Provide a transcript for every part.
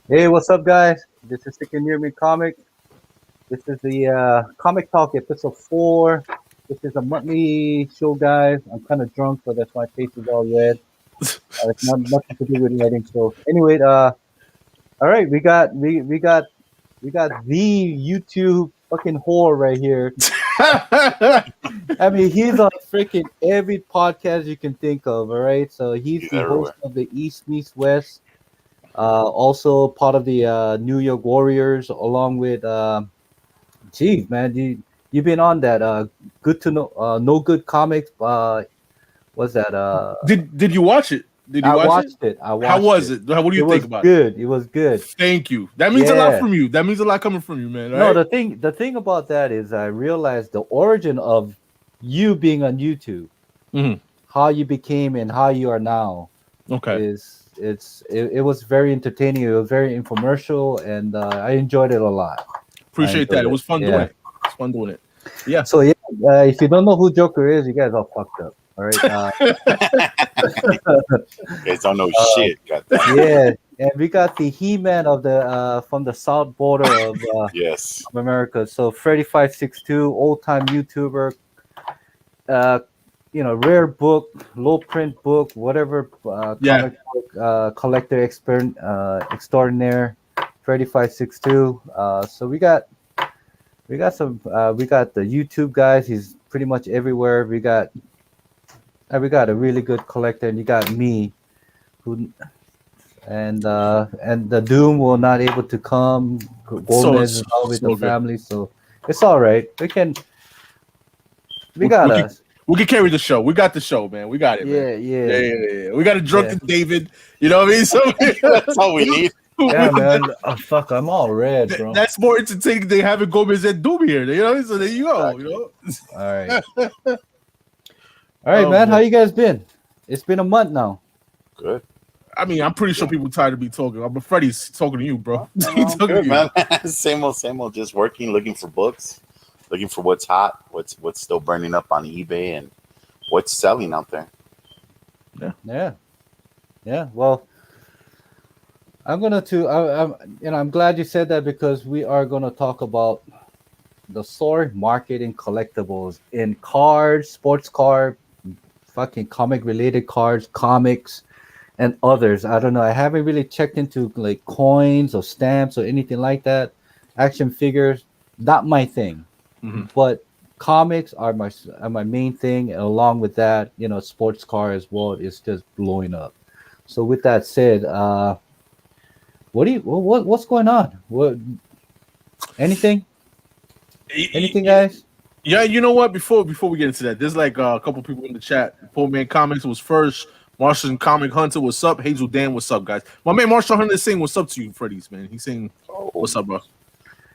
Hey, what's up, guys? This is Sticking Near Me Comic. This is the Comic Talk episode 4. This is a monthly show, guys. I'm kind of drunk, so that's why my face is all red. It's not nothing to do with writing. So, anyway, all right, we got the YouTube fucking whore right here. I mean, he's on freaking every podcast you can think of. All right, so he's He's the host everywhere. of the East Meets West. Also part of the New York Warriors, along with geez, man, you've been on that good to know no good comics. Was that Did you watch it? Did you I watch it? watched it. I How watched was it. it? What do It you think was about it? good. It was good. Thank you. That means a lot Yeah. from you. That means a lot coming from you, man. No, Right? the thing about that is I realized the origin of you being on YouTube, Mhm. how you became and how you are now Okay. it was very entertaining. It was very infomercial, and I enjoyed it a lot. I Appreciate that. enjoyed It it. was fun doing Yeah. it. It's fun doing it. Yeah. So yeah, if you don't know who Joker is, you guys all fucked up. All right. Guys don't know Uh, shit. Got that? yeah, and we got the He-Man of the from the south border Yes. of America. So Freddy 562, old time YouTuber. Uh, rare book, low print book, whatever Yeah. comic book collector expert extraordinaire. Freddy 562. So we got the YouTube guys. He's pretty much everywhere. We got a really good collector, and you got me, who and the Doom will not able to come. So Gomez it's is out with the so good. family, so it's all right. We got We can us. we can carry the show. We got the show, man. We got it, man. Yeah, Yeah, yeah, yeah, yeah. Yeah. We got a yeah, drunken David. You know what I mean? So That's all we need. yeah, man. Oh, fuck, I'm all red, bro. that's more entertaining than having Gomez and Doom here. You know, so there you go. Exactly. All right, all right, Oh man. How man. you guys been? It's been a month now. Good. I mean, I'm pretty sure Yeah. people tired of me talking. I'm Freddie's talking to you, bro. No, He's I'm talking to good, you. man. Same old, same old. Just working, looking for books, looking for what's hot, what's still burning up on eBay, and what's selling out there. Yeah, yeah. Well, I'm gonna to. I'm glad you said that because we are gonna talk about the soaring market in collectibles in cards, sports card, fucking comic related cards, comics, and others. I don't know. I haven't really checked into like coins or stamps or anything like that. Action figures, not my thing. Mhm. But comics are my main thing. And along with that, sports car as well is just blowing up. So with that said, what's going on? What anything? Anything, guys? Yeah, you know what? Before we get into that, there's like a couple people in the chat. Poor man Comics was first. Martian Comic Hunter, what's up? Hazel Dan, what's up, guys? My man Marshall Hunter is saying what's up to you, Freddy's man. He's saying Oh, what's up, bro.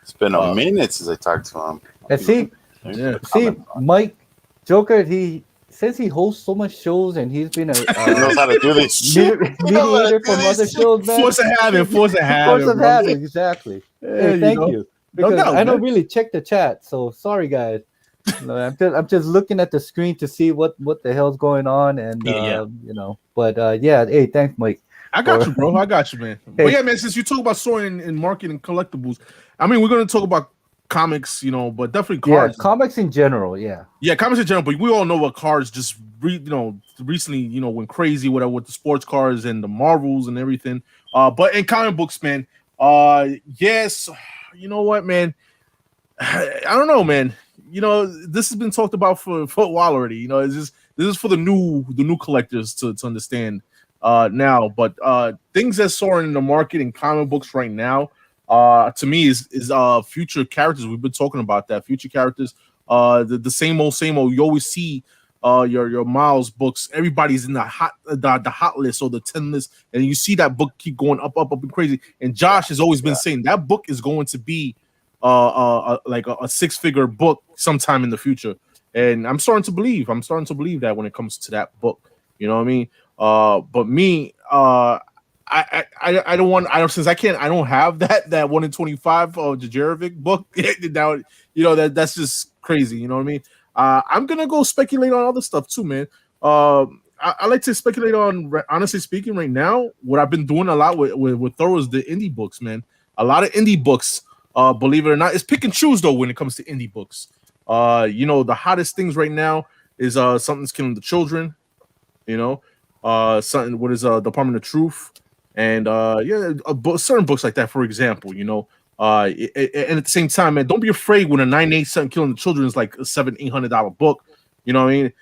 it's been a Uh, minute since I talked to him. And see, Let me Yeah. put a see, comment on. Mike Joker. He since he hosts so much shows and he's been a He knows how to do this shit. He knows how to mediator do from other this shit. shows, man. Force of habit, force of Force habit, of bro. habit, exactly. Yeah, Hey, you thank know. you. No Because I doubt, don't man. really check the chat, so sorry, guys. No, I'm just looking at the screen to see what the hell's going on, and Yeah. But yeah, hey, thanks, Mike. I got For you, bro. I got you, man. But hey, yeah, man, since you talk about soaring and marketing collectibles, I mean, we're gonna talk about comics, but definitely yeah, cards. comics in general, yeah, Yeah, comics in general, but we all know what cards just recently, went crazy whatever with the sports cards and the Marvels and everything. But in comic books, man, yes, you know what, man, I don't know, man. This has been talked about for a while already. It's just this is for the new collectors to understand now. But things that soaring in the market in comic books right now, to me is future characters. We've been talking about that future characters. The same old same old. You always see your Miles books. Everybody's in the hot list or the 10 list, and you see that book keep going up and crazy. And Josh has always been saying that book is going to be like a six-figure book sometime in the future. And I'm starting to believe. That when it comes to that book, you know what I mean. But me, I don't want. I don't since I can't. I don't have that 1 in 25 Djurjevic book. Now that's just crazy. You know what I mean. I'm gonna go speculate on other stuff too, man. I like to speculate on. Honestly speaking, right now, what I've been doing a lot with Thorough is the indie books, man. A lot of indie books, believe it or not, it's pick and choose though when it comes to indie books. The hottest things right now is Something's Killing the Children. You know, something what is Department of Truth, and certain books like that. For example, and at the same time, man, don't be afraid when a 9.8 something killing the children is like a $700-800 book. You know what I mean?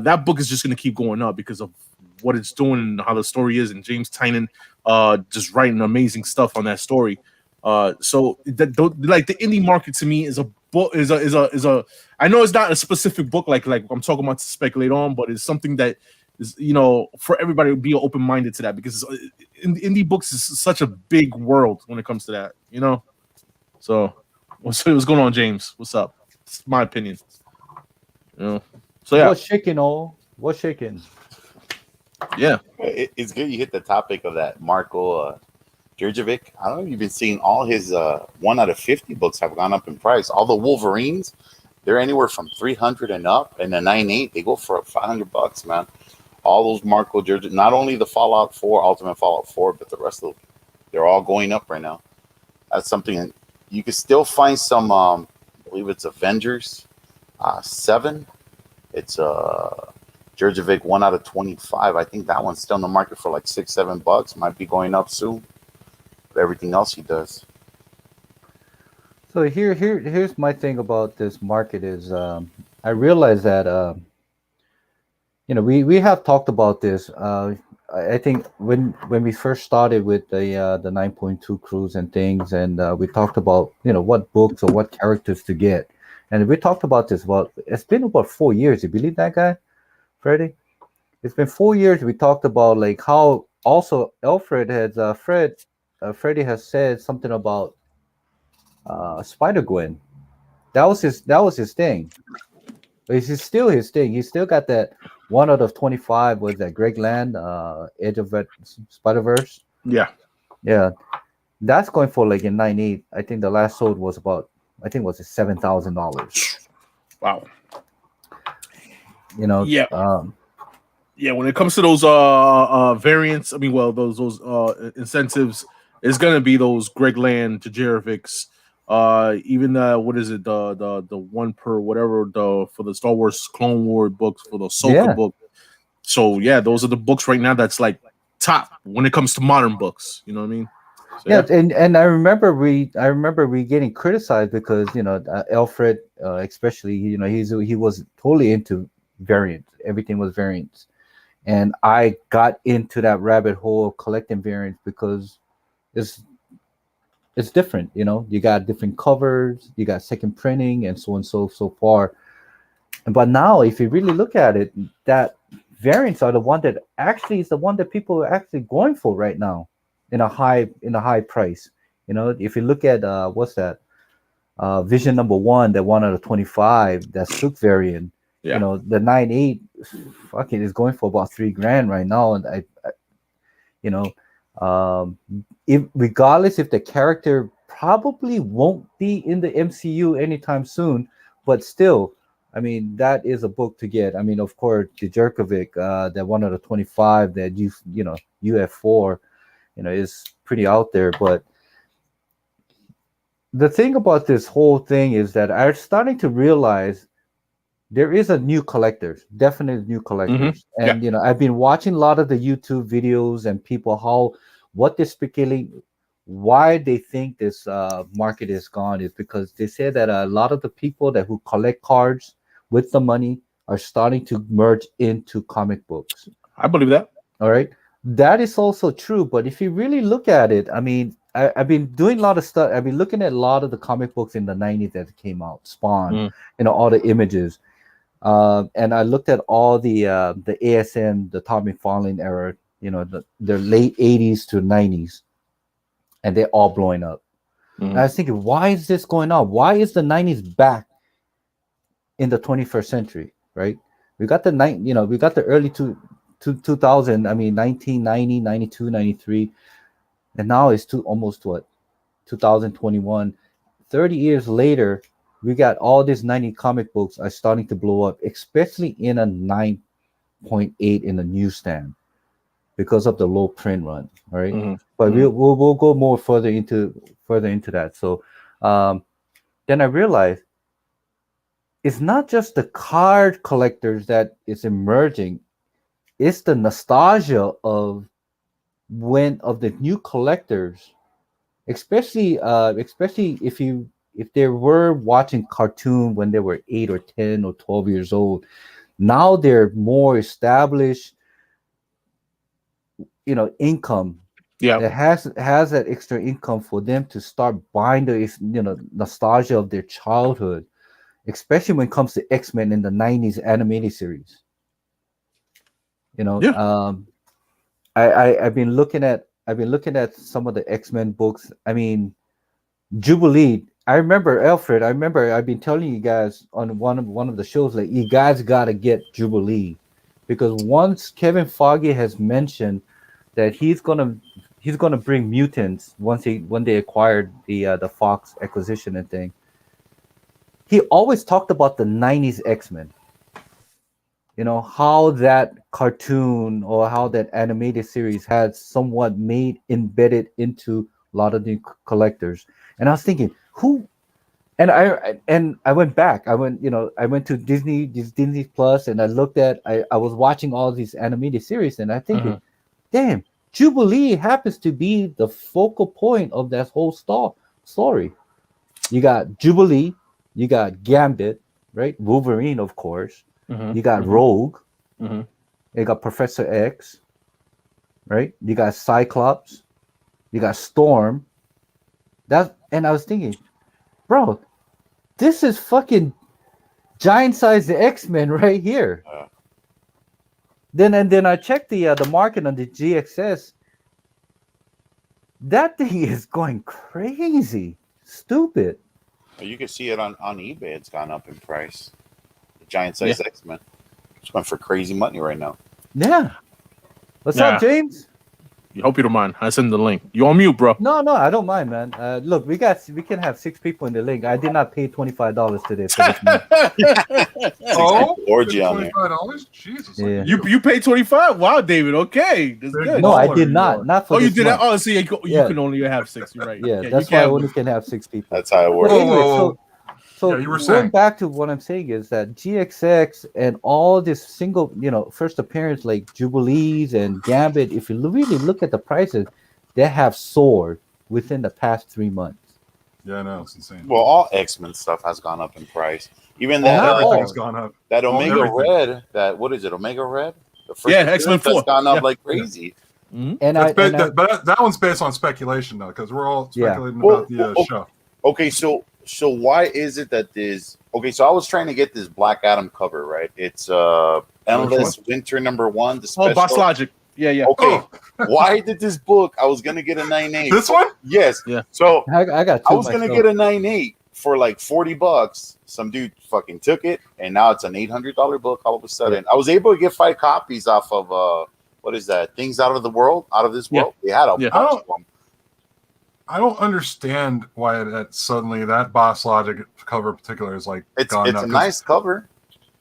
That book is just gonna keep going up because of what it's doing and how the story is, and James Tynan just writing amazing stuff on that story. So like the indie market to me is a book is a I know it's not a specific book like I'm talking about to speculate on, but it's something that is for everybody to be open minded to that because indie books is such a big world when it comes to that. So what's going on, James? What's up? It's my opinion. So yeah, What's shaking? Oh, what's shaking? yeah. It's good you hit the topic of that Marco Djurjevic. I don't know if you've been seeing all his 1 out of 50 books have gone up in price. All the Wolverines, they're anywhere from 300 and up, and the 9.8 they go for $500, man. All those Marco Djurjevic, not only the Fallout 4, Ultimate Fallout 4, but the rest of them, they're all going up right now. That's something you can still find some. I believe it's Avengers 7. It's Djurjevic 1 out of 25. I think that one's still in the market for like $6-7. Might be going up soon. But everything else he does. So here's my thing about this market is I realize that we have talked about this. I think when we first started with the 9.2 cruise and things, and we talked about what books or what characters to get, and we talked about this. Well, it's been about 4 years. You believe that, guy, Freddie? It's been 4 years. We talked about like how also Alfred has Freddie has said something about Spider Gwen. That was his thing. It's still his thing. He still got that 1 out of 25. Was that Greg Land, Edge of Spider Verse? Yeah. Yeah, that's going for like in 9.8. I think the last sold was about, I think was it $7,000. Wow. Yeah. Yeah, when it comes to those variants, I mean, well, those incentives, it's gonna be those Greg Land to Jerevics. Even what is it, the one per whatever for the Star Wars Clone War books for the Ahsoka book. So yeah, those are the books right now that's like top when it comes to modern books. You know what I mean? So, yeah, and I remember we getting criticized because Alfred, especially he was totally into variants. Everything was variants, and I got into that rabbit hole of collecting variants because it's different. You got different covers, you got second printing, and so on so far. But now, if you really look at it, that variants are the one that actually is the one that people are actually going for right now in a high price. If you look at what's that Vision number 1, that 1 out of 25, that Sook variant. Yeah. The 9.8 fucking is going for about $3,000 right now, and if regardless if the character probably won't be in the MCU anytime soon, but still, I mean, that is a book to get. I mean, of course, the Jerkovic, that 1 out of 25 that UF4, is pretty out there. But the thing about this whole thing is that I'm starting to realize there is a new collectors, definite new collectors. Mm-hmm. And I've been watching a lot of the YouTube videos and people what they're speculating, why they think this market is gone is because they say that a lot of the people who collect cards with the money are starting to merge into comic books. I believe that. All right, that is also true. But if you really look at it, I mean, I've been doing a lot of stuff. I've been looking at a lot of the comic books in the 90s that came out, Spawn, all the images. And I looked at all the ASM, the Todd McFarlane era, the late 80s to 90s, and they're all blowing up. And I was thinking, why is this going on? Why is the 90s back in the 21st century, right? We got we got the early 2000, I mean, 1990, 92, 93, and now it's almost what, 2021. 30 years later, we got all these 90 comic books are starting to blow up, especially in a 0.8 in the newsstand because of the low print run. All right? Mhm. But Mhm. we'll go more further into that. So then I realized it's not just the card collectors that is emerging. It's the nostalgia of the new collectors, especially if they were watching cartoon when they were 8 or 10 or 12 years old. Now they're more established, income Yeah. that has that extra income for them to start buying the nostalgia of their childhood, especially when it comes to X-Men in the 90s animated series. Yeah. I've been looking at some of the X-Men books. I mean, Jubilee. I remember Alfred. I remember I've been telling you guys on one of the shows, like, you guys got to get Jubilee, because once Kevin Feige has mentioned that he's gonna bring mutants when they acquired the Fox acquisition and thing. He always talked about the '90s X-Men. How that cartoon or how that animated series had somewhat made embedded into a lot of the collectors. And I was thinking, who? And I went back. I went to Disney Plus, and I was watching all these animated series, and I thinking, Mhm. damn, Jubilee happens to be the focal point of that whole story. You got Jubilee, you got Gambit, right? Wolverine, of course. Mhm. You got Mhm. Rogue. Mhm. You got Professor X, right? You got Cyclops. You got Storm. And I was thinking, bro, this is fucking giant size X-Men right here. Uh, Then I checked the market on the GXS. That thing is going crazy, stupid. you can see it on eBay. It's gone up in price. The giant Yeah. size X-Men. It's going for crazy money right now. Yeah. What's up, Yeah. James? You hope you don't mind. I send the link. You on mute, bro? No, I don't mind, man. Look, we can have 6 people in the link. I did not pay $25 today for this month. Oh, Orgy on there. $25? Jesus. Look Yeah. at You paid 25. Wow, David. Okay, that's Big good. No, I baller did you not. are. Not for Oh, you this did that? month. Oh, see, you Yeah. can only have 6. You're right. Yeah, you that's why I can. only can have 6 people. That's how it But works. Whoa, anyway, whoa. so Yeah, you were going saying. back to what I'm saying is that GXX and all this single, first appearance like Jubilees and Gambit, if you really look at the prices, they have soared within the past 3 months. Yeah, I know. It's insane. Well, all X-Men stuff has gone up in price. Even All, that Not everything's all. gone up. that All, Omega everything. Red, what is it? Omega Red? The first Yeah, appearance, X-Men 4. that's gone up Yeah. like crazy. Mhm. And But that one's based on speculation, though, because we're all Yeah. speculating Well, about the well, show. Okay, so why is it that this? Okay, so I was trying to get this Black Adam cover, right? It's Endless Winter #1, the Oh, special. Boss Logic. Yeah, yeah. Okay, Oh. why did this book? I was gonna get a 9.8. This one? Yes. Yeah. So I got I two was gonna myself. get a 9.8 for like $40. Some dude fucking took it, and now it's an $800 book. All of a sudden, I was able to get 5 copies off of what is that? Things Out of this Yeah. world. They had a Yeah. bunch of them. I don't understand why that suddenly that Boss Logic cover in particular is like It's gone a up. nice cover.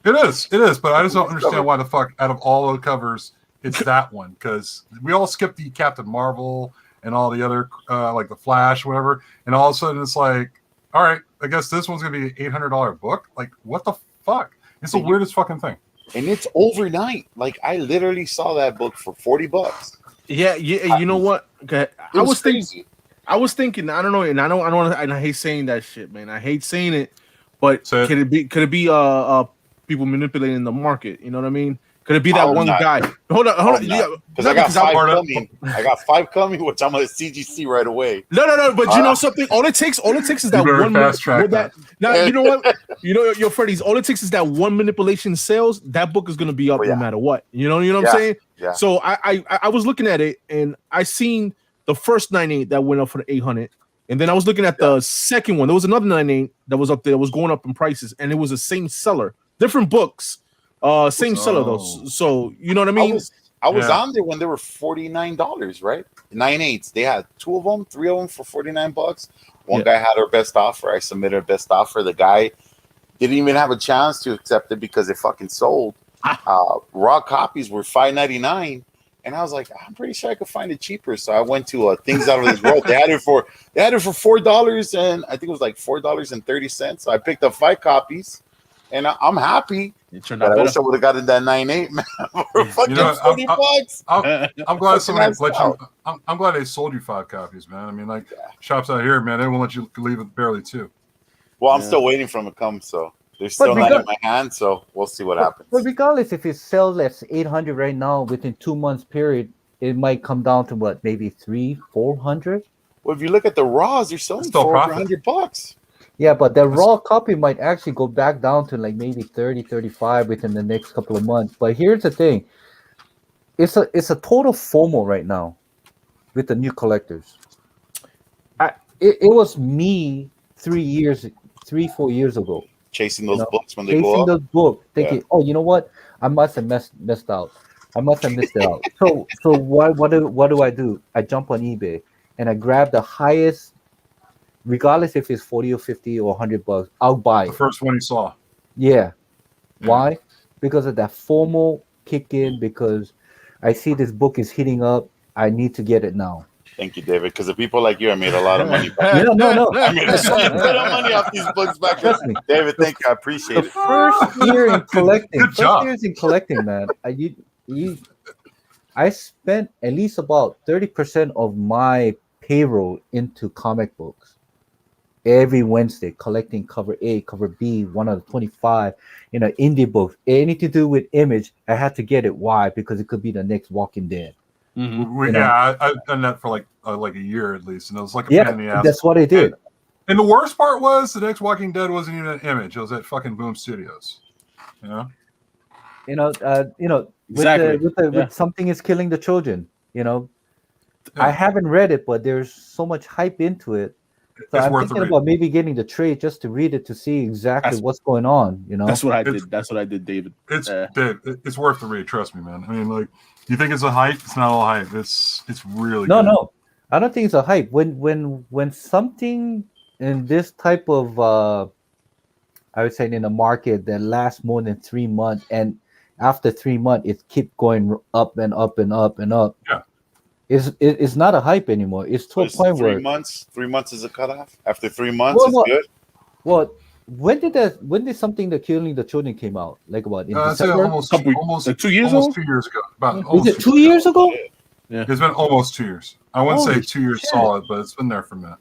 It is, but I just don't Nice understand cover. why the fuck out of all the covers it's that one, because we all skipped the Captain Marvel and all the other like the Flash, whatever, and all of a sudden it's like, all right, I guess this one's gonna be an $800 book. Like, what the fuck? It's the weirdest fucking thing. And it's overnight. Like, I literally saw that book for $40. Yeah, yeah. You know what? Okay. I was thinking. crazy. I was thinking. I don't know, and I don't. And I hate saying that shit, man. I hate saying it. But So- could it be? People manipulating the market? You know what I mean? Could it be that Oh, one not. guy? Hold on. Oh, Yeah, because I got because I- 5 part of- coming. I got 5 coming, which I'm gonna CGC right away. No. But you know something? All it takes is that better one fast track that. Now you know what? You know your Freddy's. All it takes is that one manipulation sales. That book is gonna be up Oh, yeah. no matter what. You know what I'm Yeah. saying? Yeah. So I was looking at it and I seen the first 9.8 that went up for the 800, and then I was looking at the second one. There was another 9.8 that was up there. That was going up in prices, and it was the same seller, different books, same seller though. Oh. So you know what I mean? I was Yeah. on there when they were $49, right? 9.8s. They had 2 of them, 3 of them for $49. One guy had our best offer. I submitted a best offer. The guy didn't even have a chance to accept it because it fucking sold. Raw copies were $5.99, and I was like, I'm pretty sure I could find it cheaper. So I went to Things Out of This World. They had it for $4, and I think it was like $4.30. So I picked up 5 copies, and I'm happy. It turned But out I wish better. I would have gotten that 9.8, man, for fucking know, $40. I'm glad somebody Fucking let nice you. I'm glad they sold you 5 copies, man. I mean, like shops out here, man, they won't let you leave it barely 2. Well, I'm Yeah. still waiting for them to come, so they're still not in my hand. So we'll see what happens. But regardless, if it sells at 800 right now within 2 months period, it might come down to what, maybe 300-400. Well, if you look at the raws, they're selling Still for over profit. $100. Yeah, but the raw copy might actually go back down to like maybe 30-35 within the next couple of months. But here's the thing. It's a total FOMO right now with the new collectors. It was me 3-4 years ago. Chasing those You know, books when they go chasing up. those books, thinking, oh, you know what? I must have missed out. I must have missed it out. So what do I do? I jump on eBay and I grab the highest, regardless if it's 40 or 50 or $100. I'll buy The it. first one you saw. Yeah. Why? Because of that FOMO kick in, because I see this book is heating up. I need to get it now. Thank you, David. Because the people like you, I made a lot of money. No. I made a shit ton of money off these books back then. Trust me. David, thank you. I appreciate The it. first year in collecting, Good job. man. I spent at least about 30% of my payroll into comic books every Wednesday, collecting cover A, cover B, one of the 25, indie books, anything to do with Image. I had to get it. Why? Because it could be the next Walking Dead. Mhm. I've done that for like a year at least, and it was like a pain in the ass. That's what I did. And the worst part was the next Walking Dead wasn't even an Image; it was at fucking Boom Studios. You know, Exactly. With Something is Killing the Children. Yeah. I haven't read it, but there's so much hype into it. So It's I'm worth the thinking read. about maybe getting the trade just to read it to see exactly what's going on. That's what I It's- did. That's what I did, David. It's Dave, it's worth the read. Trust me, man. I mean, like, you think it's a hype? It's not all hype. It's really good. No, I don't think it's a hype. When something in this type of I would say in a market that lasts more than 3 months, and after 3 months it keep going up and up and up and up. Yeah. It's not a hype anymore. It's to a It's point 3 where months. 3 months is a cutoff. After 3 months, Well, it's good. well, when did Something that Killing the Children came out? Like about in I'd say December? almost like 2 years almost ago? 2 years ago. About Is almost it 2 years ago? It's been almost 2 years. I wouldn't say Holy 2 years shit. solid, but it's been there for a minute.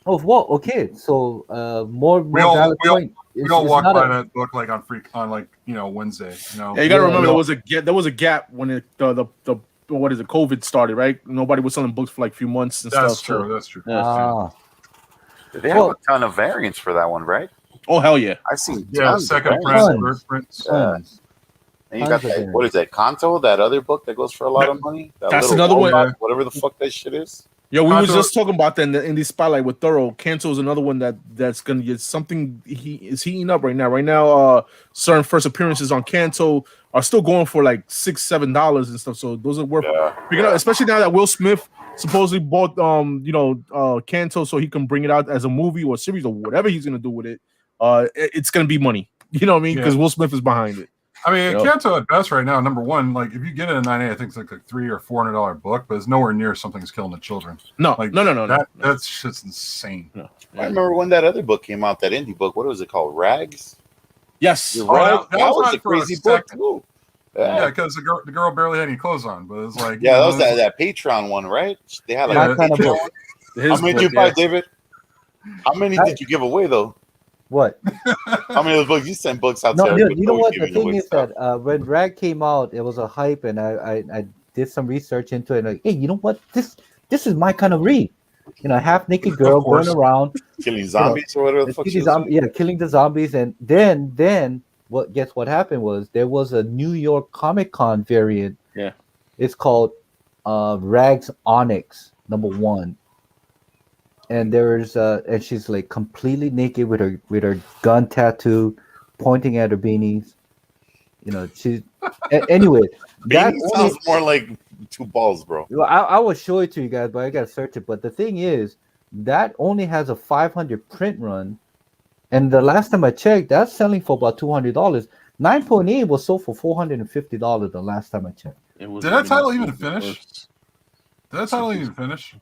Oh, well, okay. So, more all- valid we all- point. We It's- all it's walk not by a- that book like on Wednesday. Yeah, you gotta Yeah, remember we all- there was a gap when the what is it, COVID started, right? Nobody was selling books for like a few months and That's stuff. true. So, That's true. yeah. Ah, They have a ton of variants for that one, right? oh hell yeah. I've seen Yeah, tons of second variants. print, Tons. third print. tons. And you got Tons of that, variants. what is that, Kanto? That other book that goes for a lot of money? That That's little another one. robot, whatever the fuck that shit is. Yeah, we was Kanto- just talking about that in the spotlight with Thorough. Kanto is another one that's gonna get something. He is heating up right now. Right now, certain first appearances on Kanto are still going for like $6-7 and stuff. So those are worth picking up, especially now that Will Smith supposedly bought Kanto so he can bring it out as a movie or series or whatever he's gonna do with it. It's gonna be money. You know what I mean? Because Will Smith is behind it. I mean, Yep. Kanto at best right now, number one, like if you get it in 9A, I think it's like a $300 or $400 book, but it's nowhere near Something's Killing the Children. No, Like no. That's shit's insane. No. I remember when that other book came out, that indie book. What was it called? Rags? Yes. You're Oh, right. that That was was not a for a crazy book, second. too. Yeah, Yeah, because the girl barely had any clothes on, but it's like that was that Patreon one, right? They had like Yeah. a My kind of Patreon book. one. His How many book, did you buy, yeah. David? How many did you give away, though? What? How many of those books? You sent books out No, to you everybody. know what? The giving thing away is stuff. that when Rag came out, it was a hype, and I did some research into it. Like, hey, you know what? This is my kind of read. Half naked girl going course. around, Killing zombies or whatever the fuck she was. killing the zombies, and then what? Guess what happened was there was a New York Comic Con variant. Yeah. It's called Rags Onyx #1. And and she's like completely naked with her gun tattoo, pointing at her beanies. She's anyway. That Beanie sounds more like two balls, bro. well, I will show it to you guys, but I gotta search it. But the thing is, that only has a 500 print run, and the last time I checked, that's selling for about $200. 9.8 was sold for $450 the last time I checked. It was Did that title even even finish? Did that title even finish?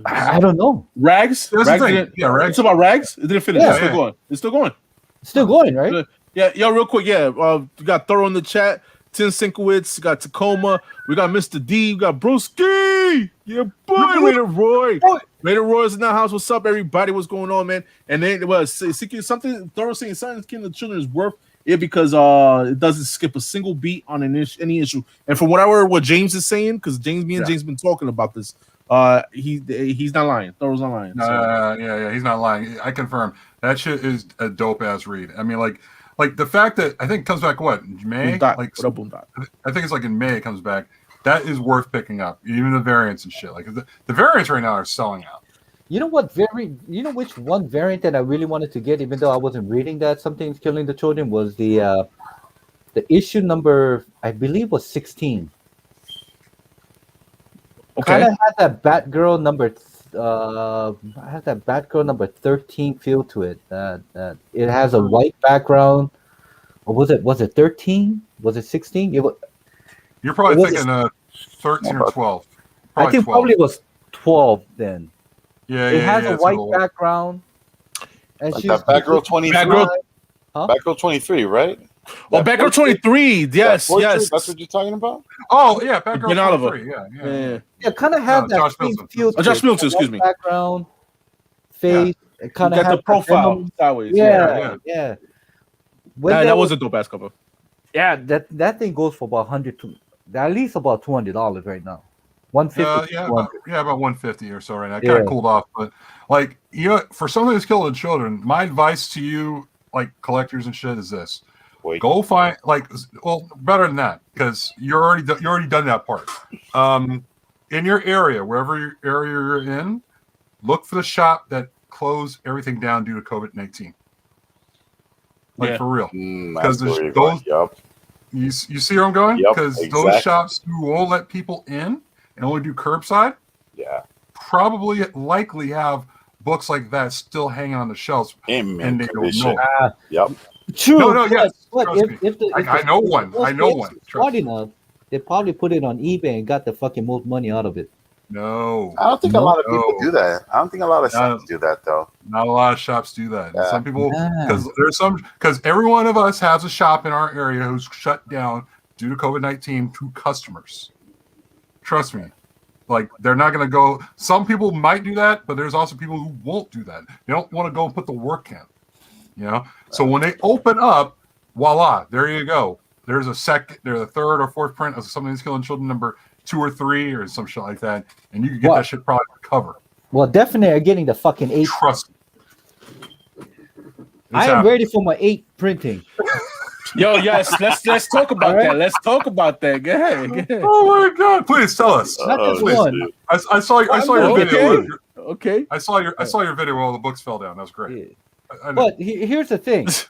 I don't know. Rags? That's the Rags thing. didn't, Yeah, Rags. It's about Rags? It didn't finish. Yeah. It's still going. It's still going. It's still going, right? Yeah, real quick. Yeah, we got Thorough in the chat. Tim Sinkowitz, got Tacoma. We got Mr. D. We got Brewski. Yeah, boy, Raider Roy. Raider Roy's in the house. What's up, everybody? What's going on, man? And then something Thorough saying something Killing the Children is worth it because it doesn't skip a single beat on any issue. And from what James is saying, because James been talking about this. He's not lying. Thorough's not lying. Yeah, he's not lying. I confirm that shit is a dope ass read. I mean, like the fact that I think it comes back May. What up, Boom Dot? I think it's like in May it comes back. That is worth picking up, even the variants and shit. Like the variants right now are selling out. You know what? You know which one variant that I really wanted to get, even though I wasn't reading that Something's Killing the Children, was the issue number, I believe, was 16. Okay. Kind of had that Batgirl number 13 feel to it. That it has a white background. Or was it 13? Was it 16? You're probably thinking 13 or 12. I think 12. probably was 12 then. Yeah, it has a white old. background. And Like she's that Batgirl 23. Batgirl 23, right? Oh, Batgirl 23. Yes. That's what you're talking about? Oh, yeah, Batgirl Ben 23. Yeah. Yeah, kind of have that Josh same Milton. feel. Josh Milton, excuse me. Background, face. It kind of got has the profile sideways. Yeah. That was a dope ass cover. Yeah, that thing goes for about at least about $200 right now. 150. About 150 or so right now. Kind of cooled off, but like for something that's killing children, my advice to you, like collectors and shit, is this: go find better than that because you're already done that part. In your area, wherever your area you're in, look for the shop that closed everything down due to COVID-19. For real, because those. Yep. You see where I'm going? Because those shops who won't let people in and only do curbside, probably likely have books like that still hanging on the shelves, and they don't know. Yep. True. No, yes. But I know one. Smart enough, they probably put it on eBay and got the fucking most money out of it. No, I don't think a lot of people do that. I don't think a lot of shops do that though. Not a lot of shops do that. Yeah. Some people, because every one of us has a shop in our area who's shut down due to COVID-19 to customers. Trust me, like they're not going to go. Some people might do that, but there's also people who won't do that. They don't want to go and put the work in. So when they open up, voila, there you go. There's a third or fourth print of Something's Killing Children number 2 or 3 or some shit like that, and you can get that shit probably on cover. Well, definitely getting the fucking 8. Trust me. I am ready for my 8 printing. Yo, yes, let's talk about that. Let's talk about that. Go ahead. Oh my god! Please tell us. Not just one. I saw your video. Okay. I saw your video where all the books fell down. That was great. Yeah. But here's the thing. So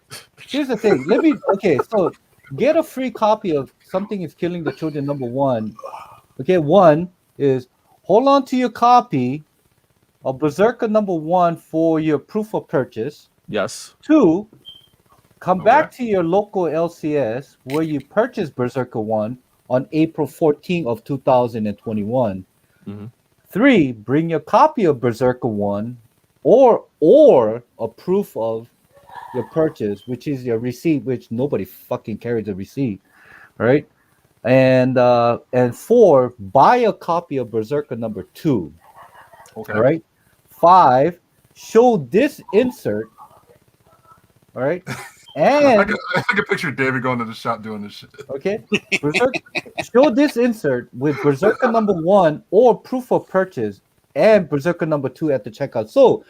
get a free copy of Something is Killing the Children number 1. Okay, 1 is hold on to your copy of Berserker number 1 for your proof of purchase. Yes. 2, come back to your local LCS where you purchased Berserker 1 on April 14th of 2021. 3, bring your copy of Berserker 1 or a proof of your purchase, which is your receipt, which nobody fucking carries a receipt, right? And 4, buy a copy of Berserker number 2. Okay. All right. 5, show this insert. All right. And I can picture David going to the shop doing this shit. Okay. Show this insert with Berserker number 1 or proof of purchase and Berserker number 2 at the checkout. So,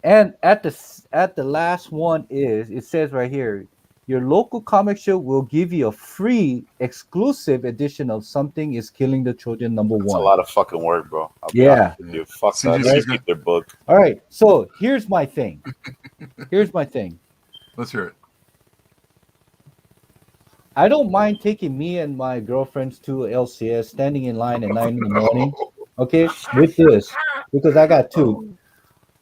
and at the last one it says right here, your local comic shop will give you a free exclusive edition of Something is Killing the Children number 1. That's a lot of fucking work, bro. Yeah. You fuck that. Keep their book. All right. So here's my thing. Let's hear it. I don't mind taking me and my girlfriends to LCS, standing in line at 9 in the morning, okay, with this, because I got 2.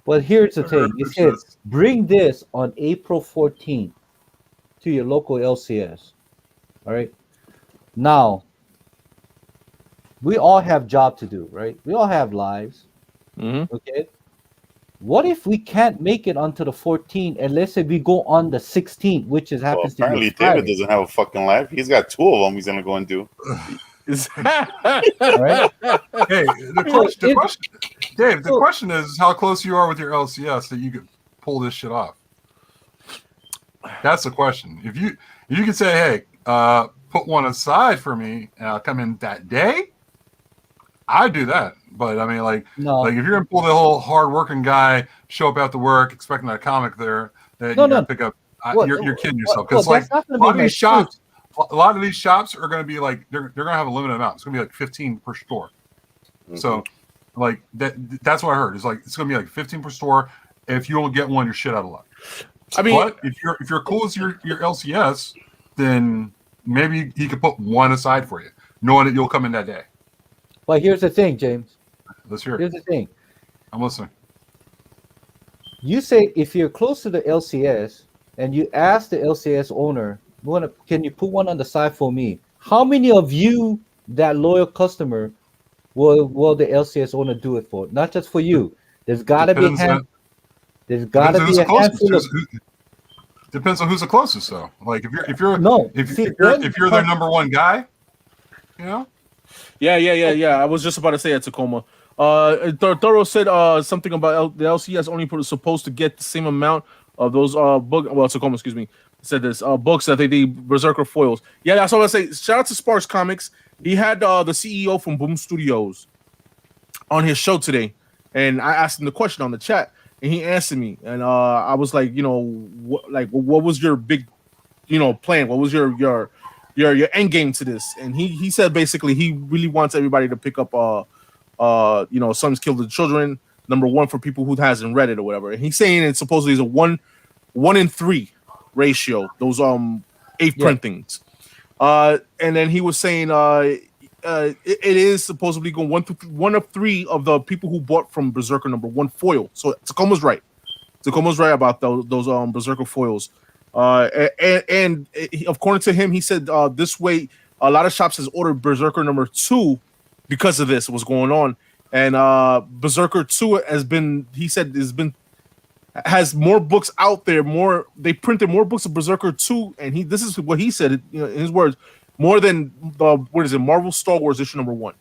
But here's the thing. It says, bring this on April 14th to your local LCS. All right. Now, we all have job to do, right? We all have lives. Mm-hmm. Okay. What if we can't make it onto the 14th, and let's say we go on the 16th, which is Well, happens to be a apparently David Friday, doesn't have a fucking life. He's got two of them. He's gonna go and do. all right? Hey, So the question, Dave. The so question is how close you are with your LCS that you could pull this shit off. That's the question. If you can say, hey, put one aside for me, and I'll come in that day, I'd do that. But I mean, like no, if you're gonna pull the whole hard-working guy, show up after work, expecting a comic there that no, you're no. gonna pick up, What? you're kidding Well, yourself. Because like that's not a going to lot be of my these shops, choice. a lot of these shops are gonna be like they're gonna have a limited amount. It's gonna be like 15 per store. Mm-hmm. So, like that's what I heard. It's like it's gonna be like 15 per store. If you don't get one, you're shit out of luck. I mean, But if you're cool as your LCS, then maybe he could put one aside for you, knowing that you'll come in that day. But here's the thing, James. Let's hear it. Here's the thing. I'm listening. You say if you're close to the LCS and you ask the LCS owner, can you put one on the side for me? How many of you, that loyal customer, will the LCS owner do it for? Not just for you. There's got to be a hand. There's got to be a handful of. Depends on who's the closest, though. Like if you're No. if See, you're their number one guy, you know. Yeah. I was just about to say at Tacoma. Thorough said something about the LCS only supposed to get the same amount of those Tacoma, excuse me, said this books that they did Berserker foils. Yeah, that's what I say. Shout out to Sparks Comics. He had the CEO from Boom Studios on his show today, and I asked him the question on the chat, and he answered me, and I was like, what was your big, plan? What was your end game to this? And he said basically he really wants everybody to pick up Sons Kill the Children #1 for people who hasn't read it or whatever. And he's saying it supposedly is a 1-in-3 ratio. Those 8 printings. And then he was saying it is supposedly going 1 of 3 of the people who bought from Berserker #1 foil. So Tacoma's right. Tacoma's right about those Berserker foils. And according to him, he said this way a lot of shops has ordered Berserker #2 because of this, what's going on. And Berserker 2 has more books out there. They printed more books of Berserker 2, and this is what he said, in his words, more than Marvel Star Wars issue #1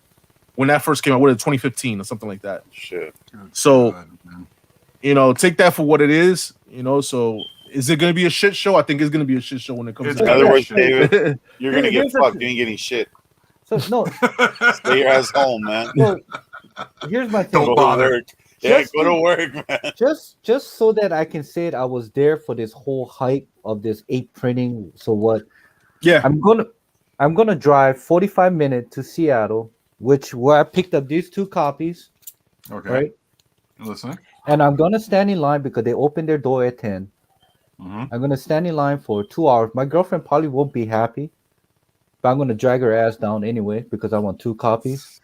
when that first came out, 2015 or something like that. Shit. So, take that for what it is. So is it going to be a shit show? I think it's going to be a shit show when it comes. In other words, David, you're going to get fucked. You ain't getting shit. So no. Stay your ass home, man. So, here's my thing. Don't bother. Yeah, go to work, man. Just so that I can say it, I was there for this whole hype of this 8 printing. So what? Yeah, I'm gonna drive 45 minutes to Seattle, where I picked up these 2 copies. Okay. Right. Listening. And I'm gonna stand in line because they open their door at 10. Mm-hmm. I'm gonna stand in line for 2 hours. My girlfriend probably won't be happy, but I'm gonna drag her ass down anyway because I want 2 copies.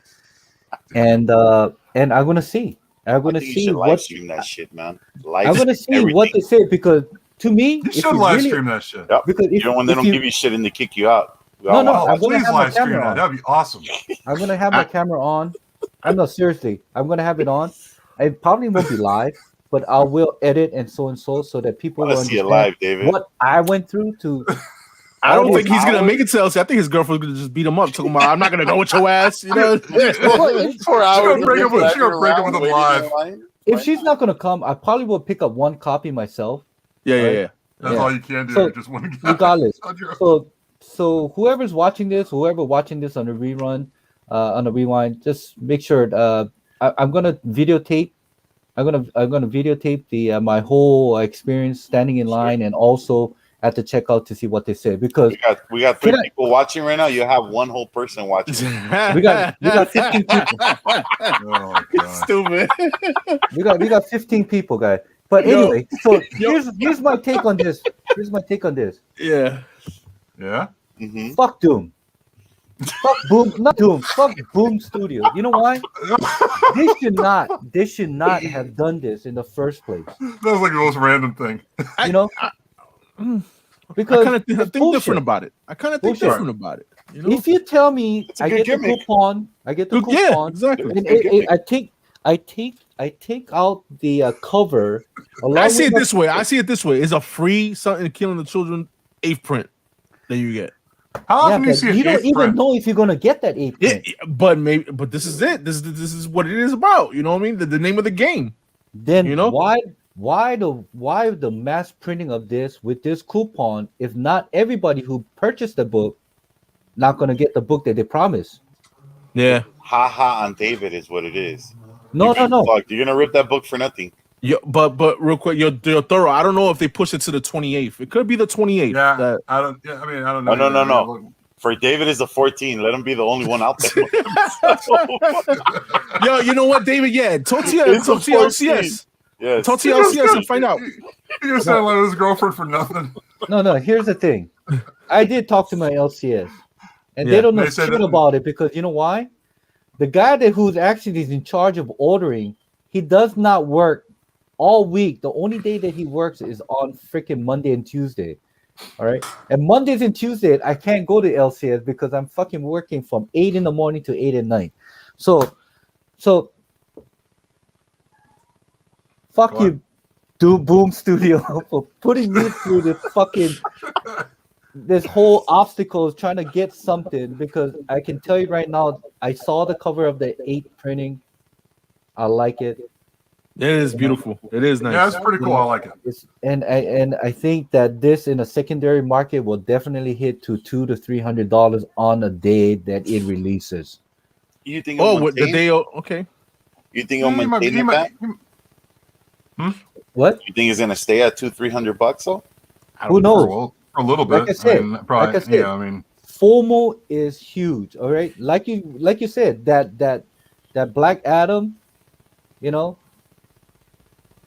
And I'm gonna see. I'm gonna see live stream that shit, man. I'm gonna see what they say because to me, You should live stream that shit. Yep. Because even when they don't give you shit and they kick you out. No, I'm gonna please have my live stream camera that. on. That'd be awesome. I'm gonna have my camera on. No, seriously, I'm gonna have it on. It probably won't be live, but I will edit and so that people will see it understand live, David. what I went through to. I don't think he's gonna make it to LC. I think his girlfriend's gonna just beat him up. Talking about, I'm not gonna go with your ass. 4 hours. She'll break up with him live. If she's not gonna come, I probably will pick up 1 copy myself. Yeah. That's all you can do. So, just one guy. Regardless. So whoever's watching this, on the rerun, on the rewind, just make sure. I'm gonna videotape. I'm gonna videotape my whole experience standing in line and also at the checkout to see what they say because we got 3 people watching right now. You have 1 whole person watching. we got 15 people. Oh, God. Stupid. We got 15 people, guys. But anyway, so here's my take on this. Yeah. Yeah. Mm-hmm. Fuck Doom. Fuck Boom. Not Doom. Fuck Boom Studio. You know why? They should not have done this in the first place. That was like the most random thing. because I think bullshit. different about it. I kind of think Bullshit. different about it. You know, If you tell me It's a I good get the gimmick. coupon, yeah, exactly. and Good gimmick. I take out the cover along I see with it my- this way. I see it this way. It's a free something killing the children 8th print that you get. How Yeah, often do you but see an you don't eighth even print? know if you're gonna get that 8th Yeah, print. but this is it. This is what it is about. You know what I mean? The name of the game. Then You know? why the mass printing of this with this coupon if not everybody who purchased the book not gonna get the book that they promised? Yeah. Ha ha on David is what it is. No, You're no, no. fucked. You're gonna rip that book for nothing. Yeah, but real quick, you're thorough. I don't know if they push it to the 28th. It could be the 28th. Yeah, that- I don't. Yeah, I mean, I don't know. Oh, no, either. no, I no. mean, For David is a 14. Let him be the only one out there. Yo, you know what, David? Yeah, talk to It's a LCS. Yes. Talk to LCS and find out. You just said let his girlfriend for nothing. No, here's the thing. I did talk to my LCS, and Yeah, they don't know they said shit that- about it because you know why? The guy who's actually is in charge of ordering, he does not work all week. The only day that he works is on freaking Monday and Tuesday. All right, and Mondays and Tuesdays I can't go to LCS because I'm fucking working from 8 in the morning to 8 at night. So, fuck What? you, Boom Studio, for putting me through this whole obstacle is trying to get something because I can tell you right now, I saw the cover of the 8th printing. I like it. It is beautiful. It is nice. Yeah, it's pretty cool. I like it. And I think that this in a secondary market will definitely hit to $200 to $300 on a day that it releases. You think? Oh, it'll with the maintain? day. Okay. You think it'll He might- maintain he it might- back? What? You think it's gonna stay at $200-300 though? Who knows? For a little bit. Like I said, probably, like I said. yeah, I mean, FOMO is huge. All right, like you said, that Black Adam, you know,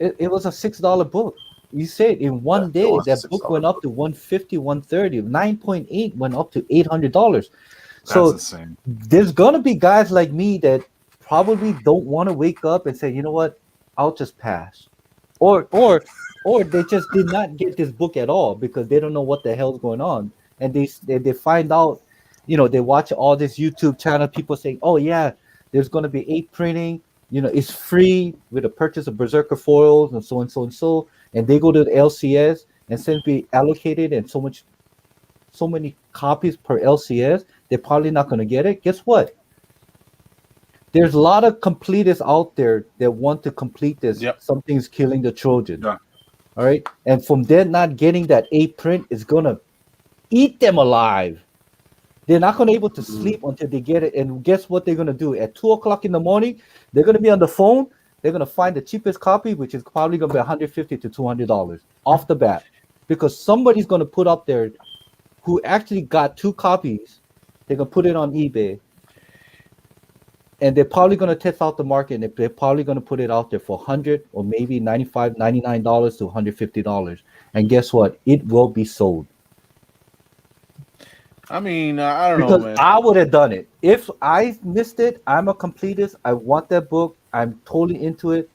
it was a $6 book. You said in one Yeah, it day was a that book $6 went up to 150, 130, 9.8 went up to $800. that's So insane. there's gonna be guys like me that probably don't want to wake up and say, you know what, I'll just pass, or they just did not get this book at all because they don't know what the hell's going on, and they find out, you know, they watch all this YouTube channel people saying, oh yeah, there's gonna be 8 printing, you know, it's free with a purchase of Berserker foils and so and so and so, and they go to the LCS and since we allocated and so many copies per LCS, they're probably not gonna get it. Guess what? There's a lot of completists out there that want to complete this. Yep. Something's killing the Trojan. Yeah. All right. And from them not getting that 8 print is gonna eat them alive. They're not gonna able to sleep until they get it. And guess what they're gonna do? At 2 o'clock in the morning, they're gonna be on the phone. They're gonna find the cheapest copy, which is probably gonna be $150 to $200 off the bat, because somebody's gonna put up there who actually got 2 copies. They're gonna put it on eBay. And they're probably going to test out the market, and they're probably going to put it out there for $100 or maybe $95, $99 to $150. And guess what? It will be sold. I mean, I don't know, Because man. I would have done it. If I missed it, I'm a completist. I want that book. I'm totally into it,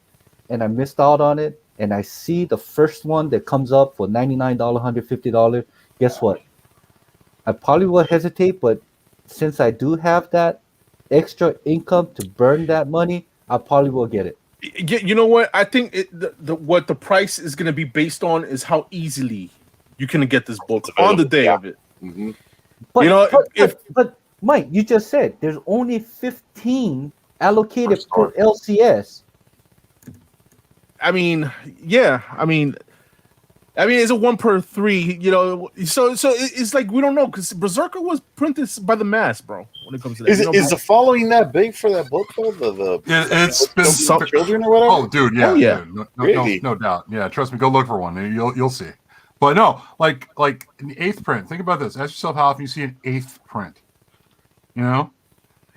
and I missed out on it. And I see the first one that comes up for $99, $150. Guess what? I probably will hesitate, but since I do have that extra income to burn that money, I probably will get it. You know what? I think what the price is going to be based on is how easily you can get this book on the day of it. Mm-hmm. But, You know, but Mike, you just said there's only 15 allocated Per per LCS. I mean, yeah. I mean, it's a 1 per 3. You know, so it's like we don't know because Berserker was printed by the mass, bro. When it comes to that, Is the following that big for that book though? It's been some children or whatever. Oh, dude, yeah, Oh, yeah. dude. Really? No doubt. Yeah, trust me. Go look for one. You'll see. But no, like an 8th print. Think about this. Ask yourself how often you see an 8th print. You know,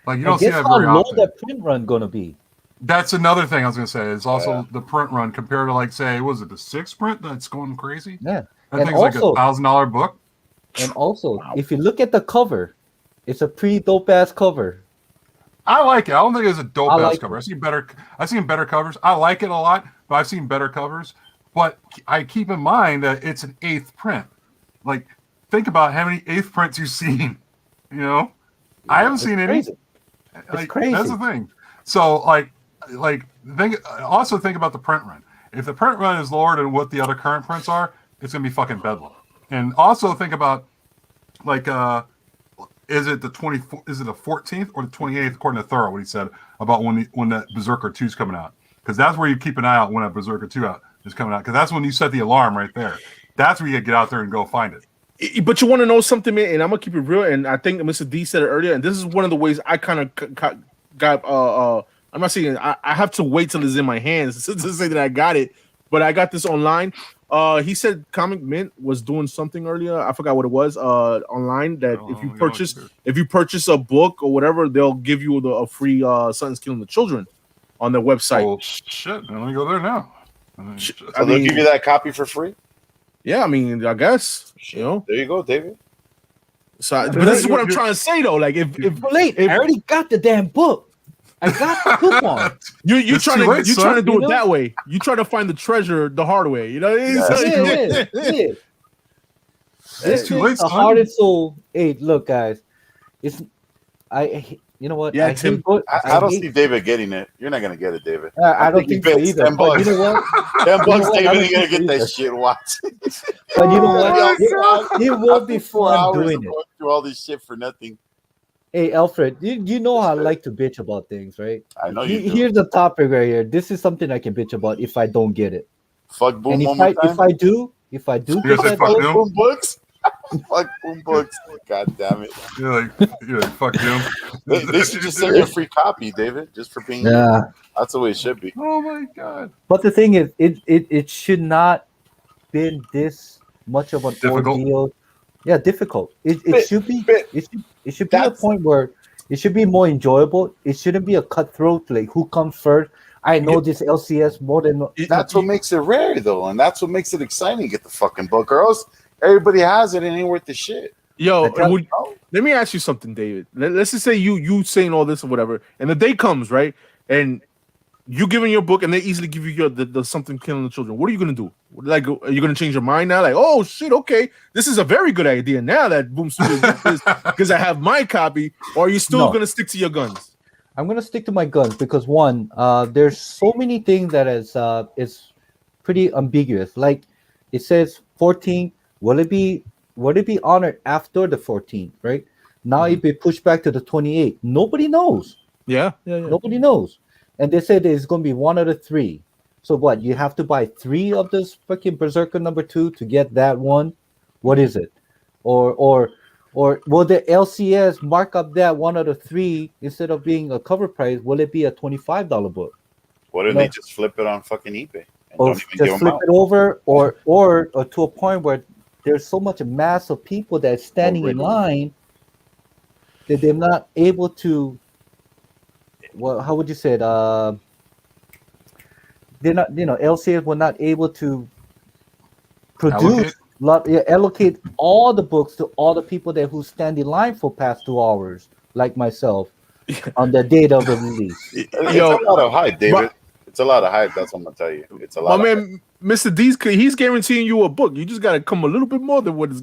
like you don't see Guess that how very low often. that print run gonna be? That's another thing I was gonna say. It's also the print run compared to like say, was it the 6th print that's going crazy? Yeah, That and thing's like also, $1,000 book. and also, if you look at the cover, it's a pretty dope ass cover. I like it. I don't think it's a dope I ass like cover. I've seen better covers. I like it a lot, but I've seen better covers. But I keep in mind that it's an 8th print. like think about how many eighth prints you've seen. You know, I haven't seen any. Crazy. Like, crazy. That's the thing. So like also think about the print run. If the print run is lower than what the other current prints are, it's gonna be fucking bedlam. And also think about like is it the 24? Is it the 14th or the 28th? According to Thorough, what he said about when that Berserker 2 is coming out, because that's where you keep an eye out when that Berserker 2 is coming out, because that's when you set the alarm right there. That's where you get out there and go find it. But you want to know something, man? And I'm gonna keep it real. And I think Mr. D said it earlier. And this is one of the ways I kind of got. I'm not saying I have to wait till it's in my hands to say that I got it, but I got this online. He said Comic Mint was doing something earlier. I forgot what it was. Online that if you purchase a book or whatever, they'll give you a free Something's Killing the Children on their website. Oh shit! Let me go there now. So they'll give you that copy for free. Yeah, I mean, I guess you know. There you go, David. So, but this is what I'm trying to say though. Like, if late, I already got the damn book. I got the coupon. You're trying to do it that way. You try to find the treasure the hard way. You know, It's too late. The hardest soul. Hey, look, guys, you know what? Yeah, Tim. I don't see David getting it. You're not gonna get it, David. I don't think so either. $10. You know what? $10, David, you're gonna get that shit. Watch. But you know what? It will be fun doing it. Through all this shit for nothing. Hey, Alfred, you know how I like to bitch about things, right? I know you do. Here's the topic right here. This is something I can bitch about if I don't get it. Fuck Boom and one more time. if I do get that fuck book, Boom Books. Fuck Boom Books. God damn it. You're like fuck him. They should just send you a free copy, David, just for being. Yeah. That's the way it should be. Oh my god. But the thing is, it should not been this much of an ordeal. Yeah, difficult. It should be a point where it should be more enjoyable. It shouldn't be a cutthroat, like who comes first. I know this LCS more than that's what makes it rare though, and that's what makes it exciting. Get the fucking book, or else everybody has it and it ain't worth the shit. Yo, let me ask you something, David. Let's just say you saying all this or whatever, and the day comes, right? And you giving your book, and they easily give you the Something Killing the Children. What are you gonna do? Like, are you gonna change your mind now? Like, oh shit, okay, this is a very good idea now that Boom Studios did this because I have my copy. Or are you still gonna stick to your guns? I'm gonna stick to my guns because one, there's so many things that is pretty ambiguous. Like it says 14. Will it be honored after the 14th? Right now, it be pushed back to the 28th. Nobody knows. Yeah. Nobody knows. And they said it's going to be one of the three. So what? You have to buy 3 of this fucking Berserker number 2 to get that one. What is it? Or will the LCS mark up that one of the 3 instead of being a cover price? Will it be a $25 book? What if they just flip it on fucking eBay? And Or don't even give just them flip out? it over, or to a point where there's so much mass of people that's standing in line that they're not able to. Well, how would you say it? They're not, LCS were not able to produce, allocate all the books to all the people that who stand in line for past 2 hours, like myself, on the date of the release. It's a lot of hype, David. It's a lot of hype. That's what I'm gonna tell you. It's a lot. My man, Mr. D's, he's guaranteeing you a book. You just gotta come a little bit more than what is,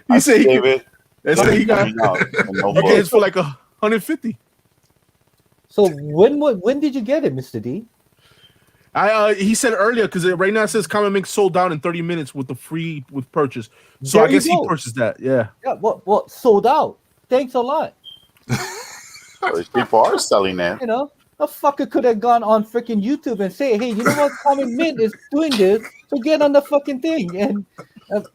he said David. He got you get it for like 150. So when did you get it, Mr. D? He said earlier because right now it says Comic Mix sold out in 30 minutes with purchase. So There I guess you go. he purchased that. Yeah. Yeah. Well, sold out. Thanks a lot. These people are selling that. A fucker could have gone on freaking YouTube and say, hey, you know what? Comic Mint is doing this, so get on the fucking thing. And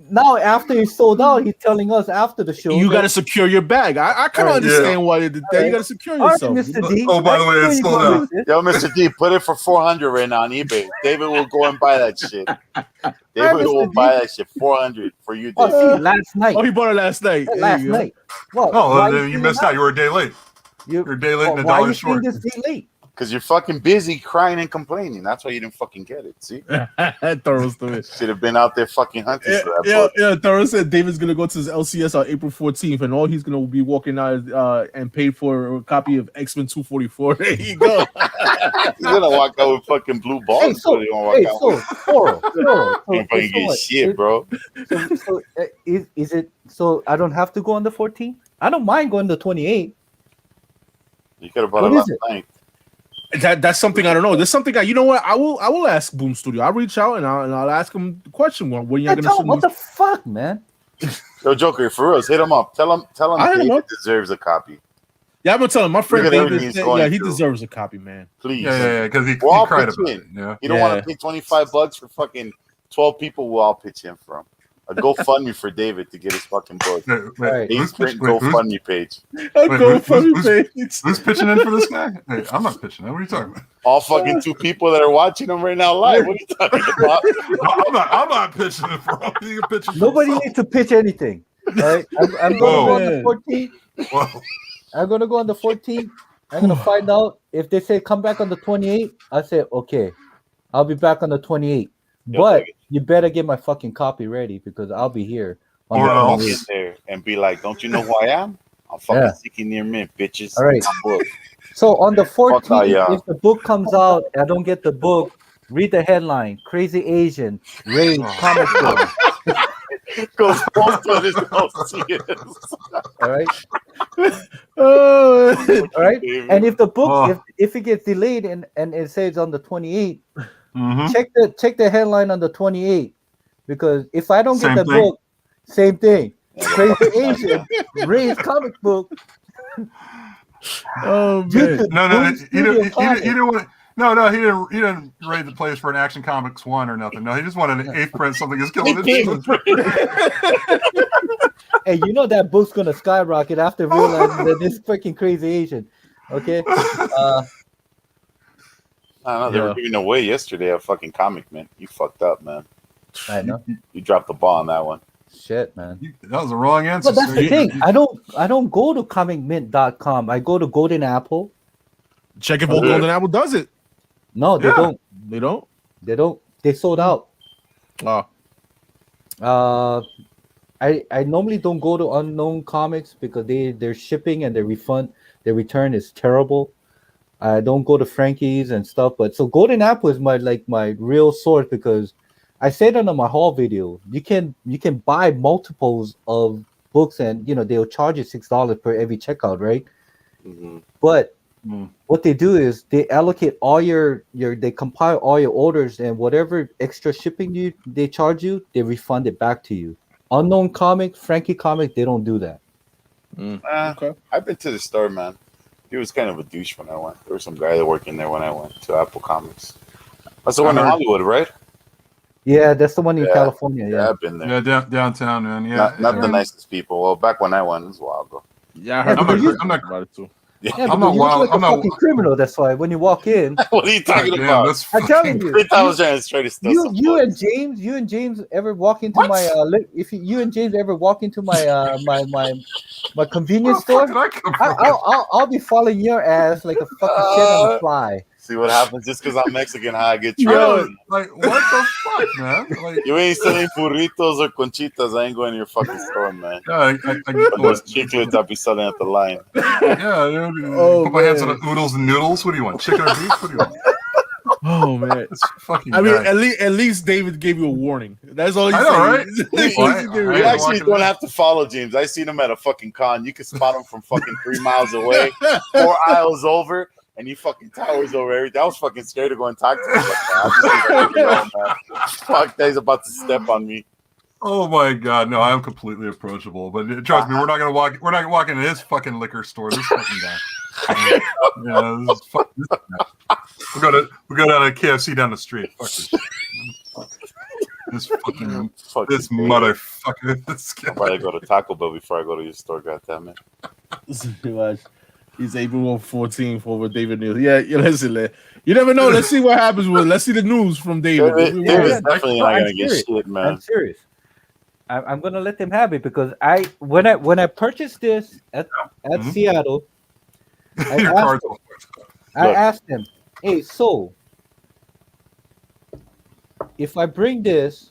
now after he's sold out, he's telling us after the show. You got to secure your bag. I kind of understand why they did that. You got to secure yourself. Right, Mr. D, oh, by the way, it's sold out. Yo, Mr. D, put it for $400 right now on eBay. David will go and buy that shit. David will buy that shit. $400 for you, David. Oh, see, last night. Oh, he bought it last night. Last night. Well, oh, you missed out. You were a day late. You're a day late and a why dollar you short. this day late? Because you're fucking busy crying and complaining. That's why you didn't fucking get it. See? Thoro's doing it. Should have been out there fucking hunting for that book. Yeah. Thoro said David's gonna go to his LCS on April 14th, and all he's gonna be walking out and pay for a copy of X-Men 244. There you go. He's gonna walk out with fucking blue balls. Hey, so, He gonna walk out with. Toro, You ain't fucking get shit, bro. Is it so? I don't have to go on the 14th. I don't mind going to 28th. You could have bought What it is last it? night. That's something I don't know. There's something you know what? I will ask Boom Studio. I'll reach out and I'll ask him the question. When are you I gonna tell him, send what me? the fuck, man? Yo, Joker, for real, hit him up. Tell him I hit him David up. deserves a copy. Yeah, I'm gonna tell him. My friend Look at everything David he's said, going he through. deserves a copy, man. Please. Yeah, because he We'll all cried pitch about in. it. Yeah. You don't want to pay $25 for fucking 12 people. We'll all pitch in for him. A GoFundMe for David to get his fucking book. Right. Dave's print GoFundMe page. Who's pitching in for this guy? Hey, I'm not pitching in. What are you talking about? All fucking 2 people that are watching him right now live. What are you talking about? I'm not pitching in for him. You can pitch it for Nobody yourself. needs to pitch anything. All right, I'm going to go on the 14th. Whoa. I'm going to go on the 14th. I'm going to find out if they say come back on the 28th. I say okay, I'll be back on the 28th. But you better get my fucking copy ready because I'll be here. On Or the I'll 28th. get there and be like, don't you know who I am? I'm fucking seeking near mint, bitches. All right. My book. So on the Fuck 14th, yeah. if the book comes out, I don't get the book. Read the headline: Crazy Asian Rage comic book. Go post on his LCS. All right, Oh, all right. And if the book, Oh. if it gets delayed and it says on the 28th, Mm-hmm. check the headline on the 28th, because if I don't Same get the thing. book, same thing. Crazy Asian Rage comic book. oh Due man. to No, Boom he Studio didn't. He Comics. didn't want. No, he didn't raid the place for an Action Comics 1 or nothing. No, he just wanted an 8th print. Something is killing it. Hey, you know that book's gonna skyrocket after realizing that this freaking Crazy Asian. Okay. I don't know. They Yeah. were giving away yesterday a fucking comic, man. You fucked up, man. I know. You dropped the ball on that one. Shit, man. That was the wrong answer. But that's sir. the thing. I don't go to comicmint.com. I go to Golden Apple. Check if Old Golden Apple does it. No, they Yeah. don't. They don't. They don't. They sold out. Oh, I normally don't go to Unknown Comics because their shipping and their return is terrible. I don't go to Frankie's and stuff, but so Golden Apple is my real source because I said it on my haul video. You can buy multiples of books and they'll charge you $6 per every checkout, right? Mm-hmm. But what they do is they allocate all they compile all your orders, and whatever extra shipping they charge you, they refund it back to you. Unknown Comic, Frankie Comic, they don't do that. okay. I've been to the store, man. He was kind of a douche when I went. There was some guy that worked in there when I went to Apple Comics. That's the one in Hollywood, right? Yeah, that's the one in Yeah. California. Yeah, Yeah. I've been there. Yeah, downtown, man. Yeah, Not the nicest people. Well, back when I went, it was a while ago. Yeah, I heard I'm not- about it too. Yeah, I'm because not you wild- look like I'm a not- fucking criminal. That's why when you walk in, What are you talking Damn, about? that's I'm telling fucking- you. I was trying to try to steal some You books. and James ever walk into What? my if you and James ever walk into my my Where convenience the fuck store, did I come from? I'll be following your ass like a fucking shit on a fly. See what happens just because I'm Mexican, how I get Yo, treated. like what the fuck, man? Like, You ain't selling burritos or conchitas. I ain't going to your fucking store, man. yeah, I Or those chiclets I'll be selling at the line. yeah, dude, Oh, put my hands on man. the oodles and noodles. What do you want? Chicken or beef? What do you want? Oh man. This fucking I mean, guy. at least David gave you a warning. That's all he I said. know, right? You I- actually don't have to follow James. I seen him at a fucking con. You can spot him from fucking 3 miles away, 4 aisles over, and he fucking towers over everything. I was fucking scared to go and talk to him. Fuck, that he's about to step on me. Oh my god, no, I'm completely approachable. But trust me, we're not gonna walk into his fucking liquor store. This fucking guy. Yeah, this is this guy. We go down to KFC down the street. Fuck this shit. This fucking this motherfucker. This guy. I'll probably go to Taco Bell before I go to your store, goddammit. He's April 14th over David Neal. Yeah, listen, man. You never know. Let's see what happens with. Let's see the news from David. David's definitely not I'm gonna get serious. shit, man. I'm serious. I'm gonna let them have it because when I purchased this at Seattle, I Your asked, cards all fucked up. I Look. asked him, hey, so if I bring this,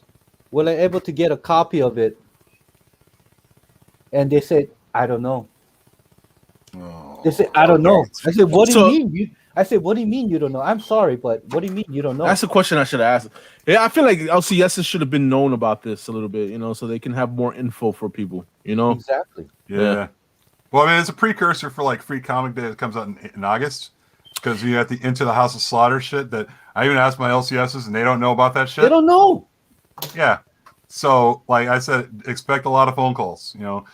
will I able to get a copy of it? And they said, I don't know. They said, I don't know. I said, what do you So- mean? I said, what do you mean you don't know? I'm sorry, but what do you mean you don't know? That's the question I should have asked. Yeah, I feel like LCS should have been known about this a little bit, so they can have more info for people, Exactly. Yeah. Well, I mean, it's a precursor for like Free Comic Day that comes out in August. Because you have the Into the House of Slaughter shit that I even asked my LCSs and they don't know about that shit. They don't know. Yeah. So, like I said, expect a lot of phone calls, because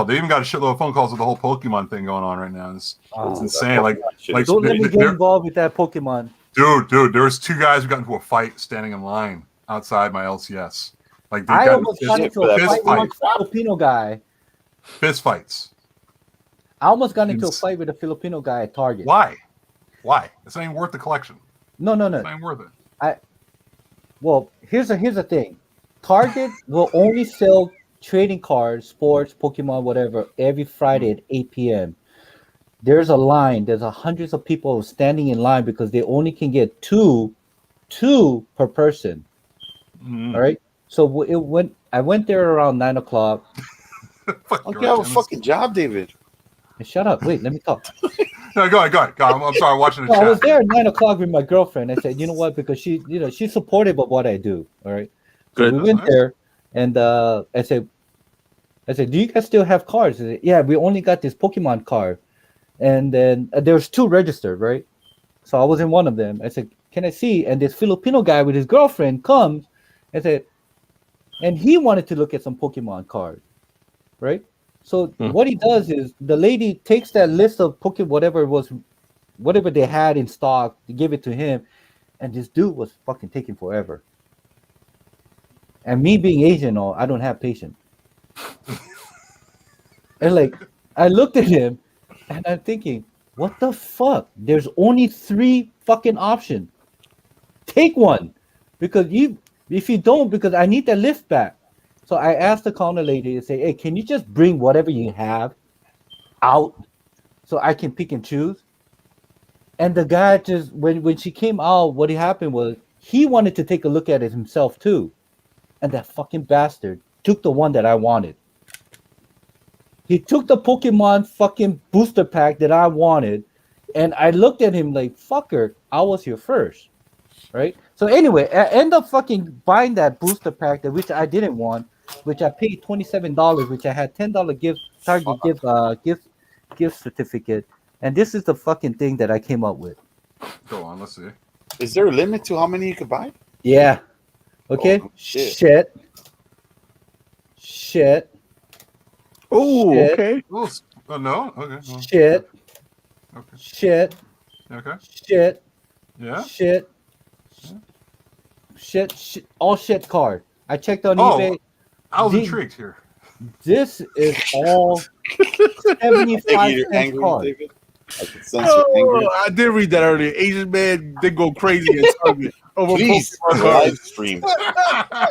they even got a shitload of phone calls with the whole Pokemon thing going on right now. It's insane. Like Don't let me get involved with that Pokemon. Dude, there was 2 guys who got into a fight standing in line outside my LCS. Like they I got almost got into a fight with one Filipino guy. Fist fights. I almost got into a fight with a Filipino guy at Target. Why? It's not even worth the collection. No. It's not even worth it. Well, here's the thing. Target will only sell trading cards, sports, Pokemon, whatever, every Friday at 8 p.m. There's a line. There's hundreds of people standing in line because they only can get two per person. All right. So I went there around 9 o'clock. Okay, have a fucking job, David. Shut up. Wait, let me talk. No, go ahead. I'm sorry, I'm watching the I chat. was there at 9 o'clock with my girlfriend. I said, you know what? Because she's supportive of what I do. All right. So we went there, and I said, do you guys still have cards? Said, yeah, we only got this Pokemon card, and then there's 2 registered, right? So I was in one of them. I said, can I see? And this Filipino guy with his girlfriend comes, and said, and he wanted to look at some Pokemon cards, right? So what he does is the lady takes that list of Pokemon, whatever they had in stock, to give it to him, and this dude was fucking taking forever. And me being Asian, I don't have patience. And I looked at him, and I'm thinking, what the fuck? There's only 3 fucking options. Take one, because if you don't, because I need that list back. So I asked the counter lady to say, hey, can you just bring whatever you have out so I can pick and choose? And the guy just, when she came out, what happened was he wanted to take a look at it himself too. And that fucking bastard took the one that I wanted. He took the Pokemon fucking booster pack that I wanted. And I looked at him like, fucker, I was here first. Right? So anyway, I end up fucking buying that booster pack, which I didn't want, which I paid $27, which I had $10 Target gift certificate. And this is the fucking thing that I came up with. Go on, let's see. Is there a limit to how many you could buy? Yeah. Okay. Oh, shit. Shit. Oh, Shit. okay. Oh, no? Okay. Well, Shit. Okay. Shit. Okay. Shit. Yeah. Shit. All shit card. I checked on eBay. I was intrigued here. This is all 75 cents card. David? I can sense your anger. I did read that earlier. Asian man did go crazy at Target over Please Pokemon cards.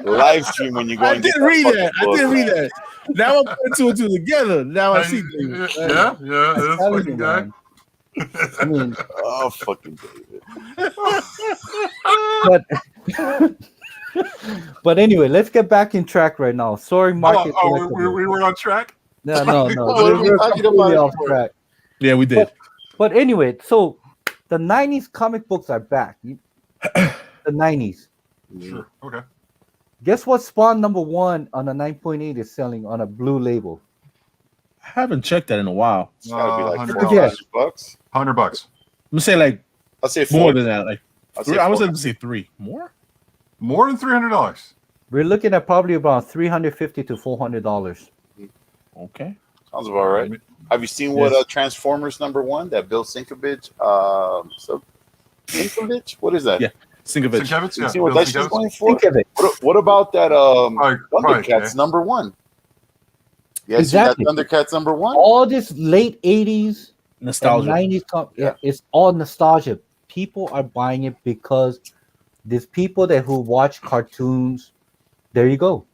live stream when you go. I did read that. Now I'm putting 2 and 2 together. Now I see things. Yeah, this fucking guy. Man. I mean, Oh, fucking David. but anyway, let's get back in track right now. Soaring market. We were on track? No. What are we talking about off it for? track. Yeah, we did. But anyway, so the 90s comic books are back. The 90s. Sure. Okay. Guess what Spawn #1 on a 9.8 is selling on a blue label? I haven't checked that in a while. It's gotta be like $100. $400. $100. I'm gonna say like I'll say more 4. than that. Like I was going to say 3 more. More than $300. We're looking at probably about $350 to $400. Okay. Sounds about right. Have you seen what Transformers #1 that Bill Sienkiewicz? Sienkiewicz? What is that? Yeah, Sienkiewicz. Sienkiewicz, You yeah. see what Bill that shit's Sienkiewicz. going for? Think of it. What about that Thundercats okay. #1? Yes, Exactly. that Thundercats #1. All this late 80s Nostalgia. and 90s, it's all nostalgia. People are buying it because there's people who watch cartoons. There you go.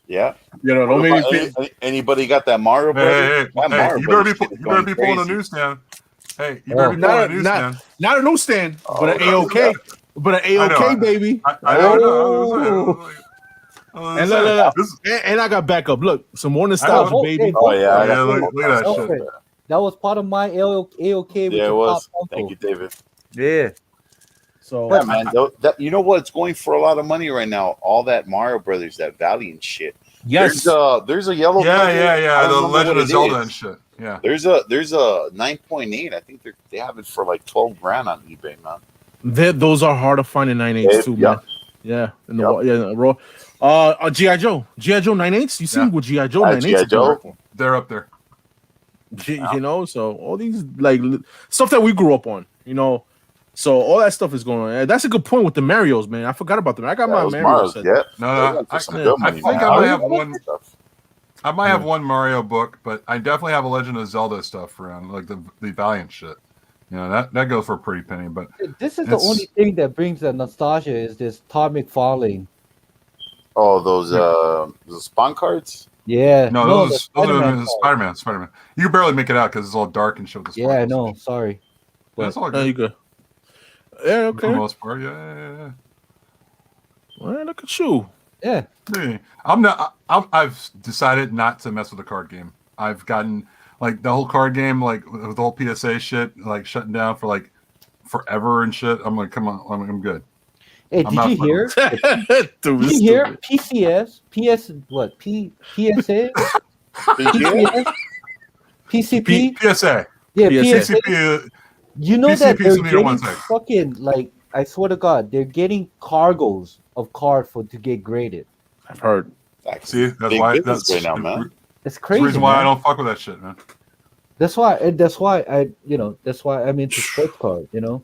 Yeah. Don't make me Anybody got that Mario Brothers? Hey, That Mario you better Brothers be shit is pulling the going crazy. newsstand. Hey, you better be calling a newsstand. Not a newsstand, but an Oh, A-OK. But an I know, A-OK, baby. I know. And look. And I got backup. Look, some more nostalgia, baby. Oh yeah, I Yeah, got look at that Alfred, shit. that was part of my AOK with Yeah, it the was. Pop Thank you, David. Yeah. So Yeah, man. You know what? It's going for a lot of money right now. All that Mario Brothers, that Valiant shit. yes. There's a yellow. Yeah. I don't The remember Legend what of it Zelda is. and shit. Yeah. There's a 9.8. I think they have it for like 12 grand on eBay, man. Those are hard to find in 9.8s too, man. Yeah. In the raw. G.I. Joe 9.8s. You see what G.I. Joe 9.8s G.I. Joe? for. They're up there. You know, so all these like stuff that we grew up on, you know. So all that stuff is going on. And that's a good point with the Marios, man. I forgot about them. I got my Mario set. Yeah. No, I think I might have one. I might have one Mario book, but I definitely have a Legend of Zelda stuff around, like the Valiant shit. You know, that goes for a pretty penny. But this is the only thing that brings the nostalgia is this Todd McFarlane. Oh, those Spawn cards? Yeah. No, those are Spider-Man. You can barely make it out because it's all dark and shit. Yeah, I know. Sorry. That's all good. No, you good. Yeah, okay. For the most part, yeah. Well, look at you. Yeah. I've decided not to mess with the card game. I've gotten like the whole card game, like with the whole PSA shit, like shutting down for like forever and shit. I'm like, come on, I'm good. Hey, did you hear? Did you hear PCS? PSA? PCP? PSA. Yeah, PCP. You know PCP that they're meter getting one sec. fucking like I swear to God, they're getting cargoes of card to get graded. I've heard. See, that's why that's right now, man. It's crazy. That's the reason why man. I don't fuck with that shit, man. That's why I'm into sports cards, you know.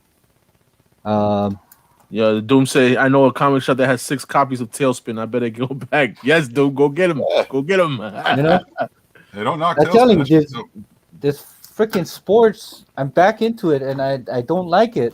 Yeah, the Doom say, I know a comic shop that has 6 copies of Tailspin. I better go back. Yes, Doom, go get him. Go get him. You know, they don't knock. I'm telling you, this freaking sports. I'm back into it, and I don't like it.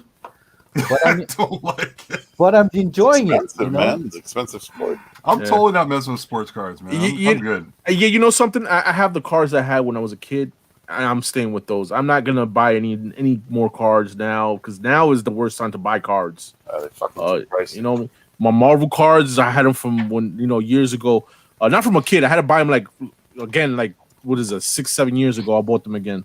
But I don't like it. But I'm enjoying it. You know? Man. It's expensive sport. I'm totally not messing with sports cards, man. I'm good. Yeah, you know something? I have the cards I had when I was a kid. I'm staying with those. I'm not gonna buy any more cards now because now is the worst time to buy cards. They fucking you know, my Marvel cards I had them from when years ago. Not from a kid. I had to buy them like 6-7 years ago. I bought them again.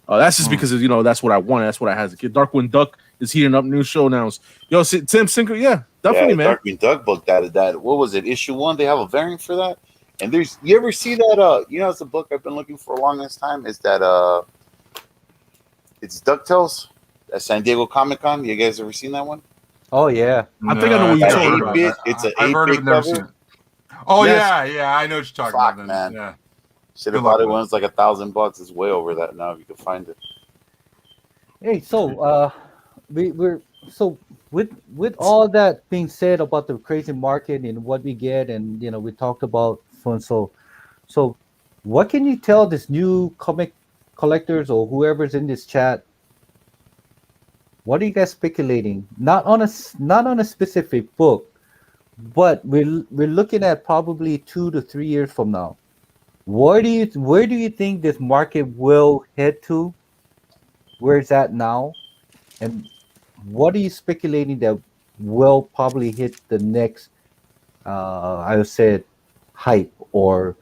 That's just because that's what I wanted. That's what I had as a kid. Darkwing Duck is heating up new showdowns. Yo, Tim Sinker, yeah, definitely, man. Darkwing Duck book that what was it? Issue 1. They have a variant for that. And you ever see that? It's a book I've been looking for a longest time. Is that it's DuckTales at San Diego Comic-Con. You guys ever seen that one? Oh yeah, I think I know what you're talking about. It's an 8-bit cover. Oh yeah, I know what you're talking about, man. Yeah. Should have bought it when it's like $1,000. It's way over that now if you can find it. Hey, so we're with all that being said about the crazy market and what we get, and we talked about so what can you tell this new comic collectors or whoever's in this chat? What are you guys speculating? Not on a specific book, but we're looking at probably 2 to 3 years from now. Where do you think this market will head to? Where it's at now, and what are you speculating that will probably hit the next? I would say hype or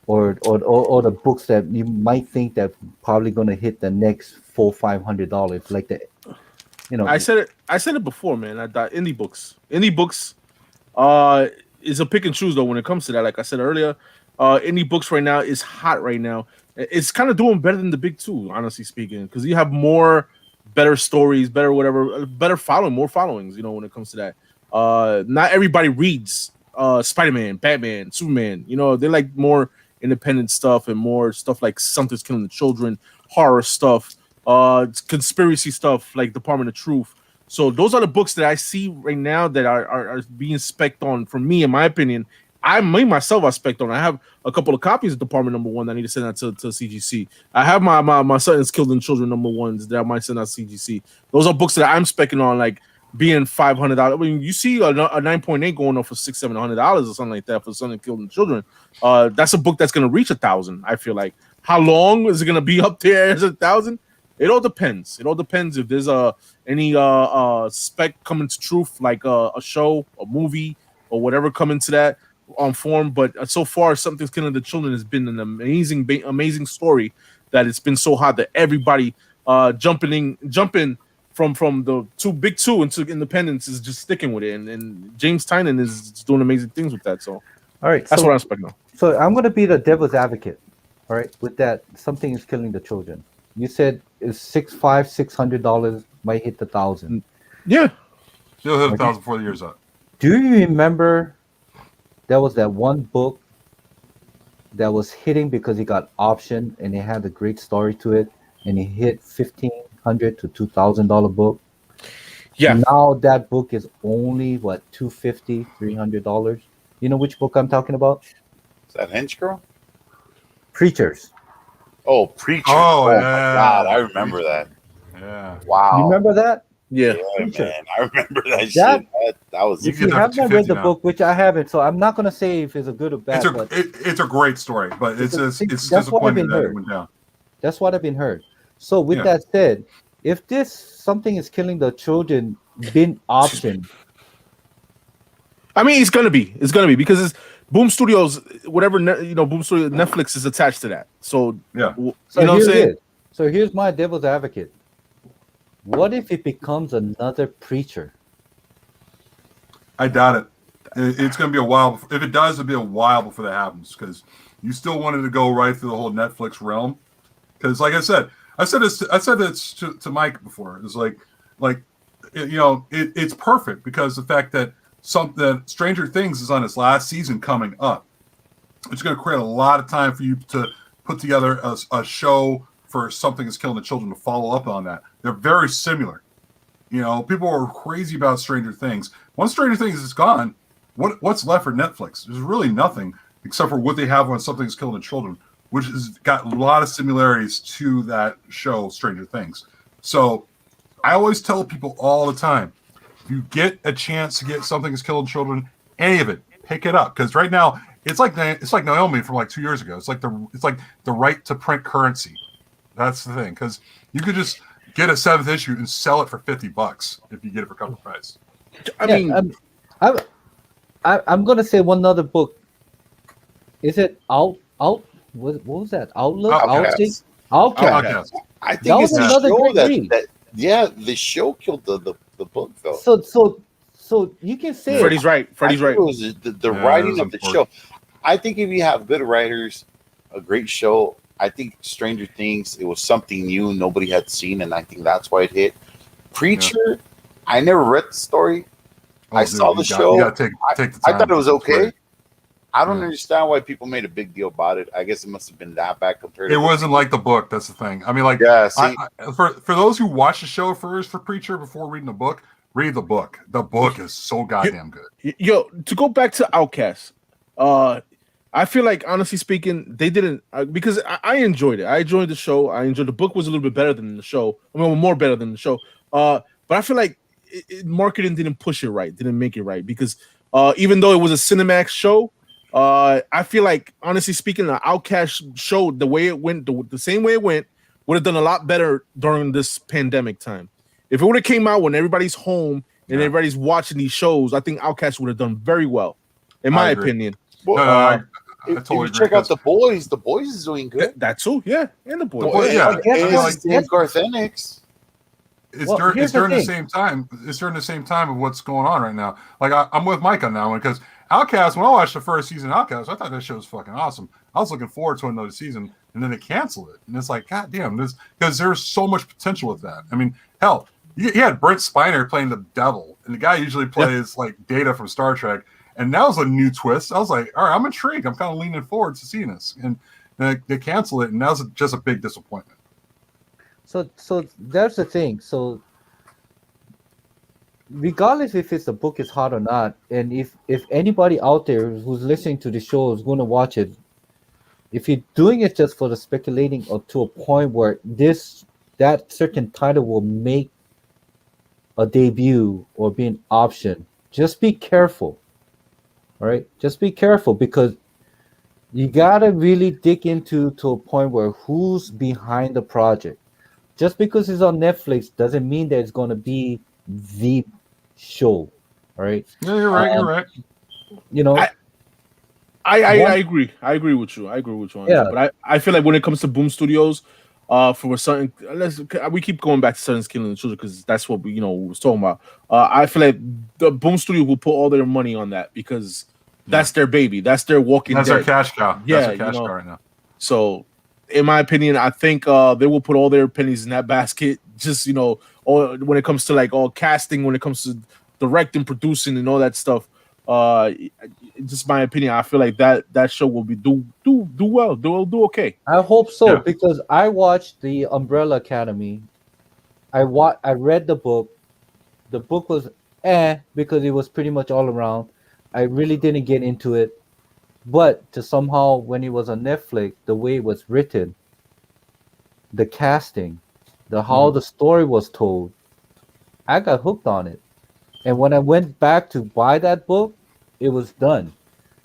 the books that you might think that probably going to hit the next $400-500, like the. I said it before, man. I thought indie books is a pick and choose though when it comes to that. Like I said earlier, indie books right now is hot right now. It's kind of doing better than the big two, honestly speaking, because you have better stories, better more followings. When it comes to that, not everybody reads Spider-Man, Batman, Superman. They like more independent stuff and more stuff like Something's Killing the Children, horror stuff. Conspiracy stuff like Department of Truth. So those are the books that I see right now that are being spec'd on. For me, in my opinion, I spec'd on. I have a couple of copies of Department #1 that I need to send out to CGC. I have my Something's Killing Children #1s that I might send out to CGC. Those are books that I'm spec'ing on, like being $500. I mean, you see a 9.8 going on for $600-700 or something like that for Something Killing Children. That's a book that's going to reach 1,000. I feel like. How long is it going to be up there as 1,000? It all depends. It all depends if there's any spec coming to truth, like a show, a movie, or whatever coming to that on form. But so far, Something's Killing the Children has been an amazing story that it's been so hot that everybody jumping from the big two into Independence is just sticking with it, and James Tynion is doing amazing things with that. So All right, that's so what I'm expecting. so I'm gonna be the devil's advocate. All right, with that, Something is Killing the Children. You said it's $600 might hit the 1,000. Yeah, Still hit 1,000 before the year's up. Do you remember there was that one book that was hitting because it got optioned and it had a great story to it, and it hit $1,500 to $2,000 book? yeah. Now that book is only what, $250, $300. You know which book I'm talking about? Is that Hench Girl? Preachers. Oh, Preacher. Oh, Oh, yeah. my God. I remember that. Yeah. Wow. You remember that? Yeah. Yeah, Preacher. man. I remember that shit. That- That was You If can you get that have for not read the $250 now. book, which I haven't, so I'm not gonna say if it's a good or bad, but It's a great story, but it's It's a- it's that's what I've disappointing been that heard. it went down. that's what I've been heard. So with Yeah. that said, if this Something is Killing the Children been optioned, I mean, it's gonna be because it's Boom Studios, whatever Boom Studio Netflix is attached to that. So Yeah. you so know what I'm here it saying? is. So here's my devil's advocate. What if it becomes another Preacher? I doubt it. It's going to be a while. If it does, it'll be a while before that happens because you still wanted to go right through the whole Netflix realm. Because, like I said this to Mike before. It's it's perfect because the fact that that Stranger Things is on its last season coming up. It's going to create a lot of time for you to put together a show for Something is Killing the Children to follow up on that. They're very similar. People are crazy about Stranger Things. Once Stranger Things is gone, what's left for Netflix? There's really nothing except for what they have on Something is Killing the Children, which has got a lot of similarities to that show, Stranger Things. So I always tell people all the time, if you get a chance to get Something is Killing Children, any of it, pick it up. Because right now, it's like Naomi from like 2 years ago. It's like the right to print currency. That's the thing. Because you could just get a 7th issue and sell it for $50 if you get it for cover price. I mean, I'm gonna say one other book. Is it out? What was that? Outlook? Outcast. Outcast. Outcast. I That think was it's the another show great read. the show killed the book, though. So you can say Freddie's right. I Freddie's think right. It was the Yeah, it writing was of the show. unfortunate. I think if you have good writers, a great show, I think Stranger Things, it was something new nobody had seen, and I think that's why it hit. Preacher, I never read the story. I saw the show. You got to take the time. I thought it was It's okay. great. I don't Yeah. understand why people made a big deal about it. I guess it must have been that bad compared It to wasn't like the book. That's the thing. I mean, like, Yeah, see, for those who watch the show first for Preacher before reading the book, read the book. The book is so goddamn good. Yo, to go back to Outcast, I feel like, honestly speaking, they didn't because I enjoyed it. I enjoyed the show. I enjoyed the book was a little bit better than the show. I mean, more better than the show. But I feel like marketing didn't push it right, didn't make it right because even though it was a Cinemax show, I feel like, honestly speaking, the Outcast show, the way it went, the same way it went, would have done a lot better during this pandemic time. If it would have came out when everybody's home and everybody's watching these shows, I think Outcast would have done very well, in my opinion. well, I if totally you agree. check out the boys is doing good. That too, yeah, and the boys. The Boys, yeah. It's Garth Ennis. It's Well, during here's the the thing. same time. It's during the same time of what's going on right now. Like I'm with Mike on that one because Outcast. When I watched the first season of Outcast, I thought that show was fucking awesome. I was looking forward to another season, and then they canceled it. And it's like, God damn, this because there's so much potential with that. I mean, hell, you had Brent Spiner playing the devil, and the guy usually plays like Data from Star Trek. And that was a new twist. I was like, all right, I'm intrigued. I'm kind of leaning forward to seeing this. And they cancel it, and that was just a big disappointment. So that's the thing. So regardless if it's the book is hot or not, and if anybody out there who's listening to the show is going to watch it, if you're doing it just for the speculating or to a point where that certain title will make a debut or be an option, just be careful. All right, just be careful because you gotta really dig into to a point where who's behind the project. just because it's on Netflix doesn't mean that it's going to be the show, right? Yeah, you're right. You're Um, right. you know, I one, agree. I agree with you. I agree with you on yeah, that. But I feel like when it comes to Boom Studios, for a certain, we keep going back to certain killing the children because that's what we was talking about. I feel like the Boom Studio will put all their money on that because that's their baby. That's their Walking That's our Dead. cash cow. Yeah, That's our cash cow right now. So, in my opinion, I think they will put all their pennies in that basket. Just or when it comes to like all casting, when it comes to directing, producing, and all that stuff. Uh, just my opinion. I feel like that show will be do well. Do okay. I hope so Yeah. because I watched the Umbrella Academy. I read the book. The book was because it was pretty much all around. I really didn't get into it, but to somehow when it was on Netflix, the way it was written, the casting, the how the story was told, I got hooked on it. And when I went back to buy that book, it was done.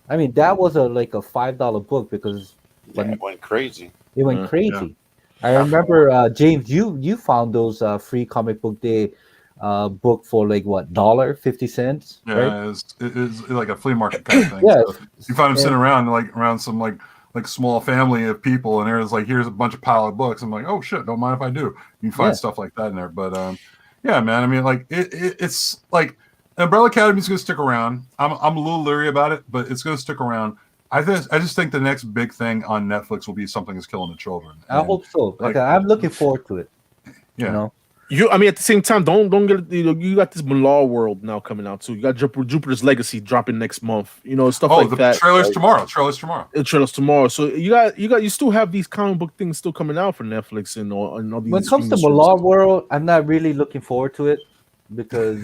I mean, that was like a $5 book because Yeah, when it went crazy. it went Yeah. crazy. I Yeah. remember James, you found those free comic book day book for like what $1.50, right? Yeah, it's like a flea market kind of thing. Yes. So you find them sitting And- around around some like small family of people, and there's like here's a bunch of pile of books. I'm like, oh shit, don't mind if I do. You find Yeah. stuff like that in there, but yeah, man. I mean, like it's like Umbrella Academy's going to stick around. I'm a little leery about it, but it's going to stick around. I just think the next big thing on Netflix will be Something Is Killing the Children. I And, hope so. like- I'm looking forward to it. yeah. You know, I mean, at the same time, don't get you got this Malal World now coming out too. You got Jupiter's Legacy dropping next month. Stuff Oh, like the that. trailer's tomorrow. Trailers tomorrow. Trailers tomorrow. So you still have these comic book things still coming out for Netflix and all these. when it comes to streaming Malal services. World, I'm not really looking forward to it because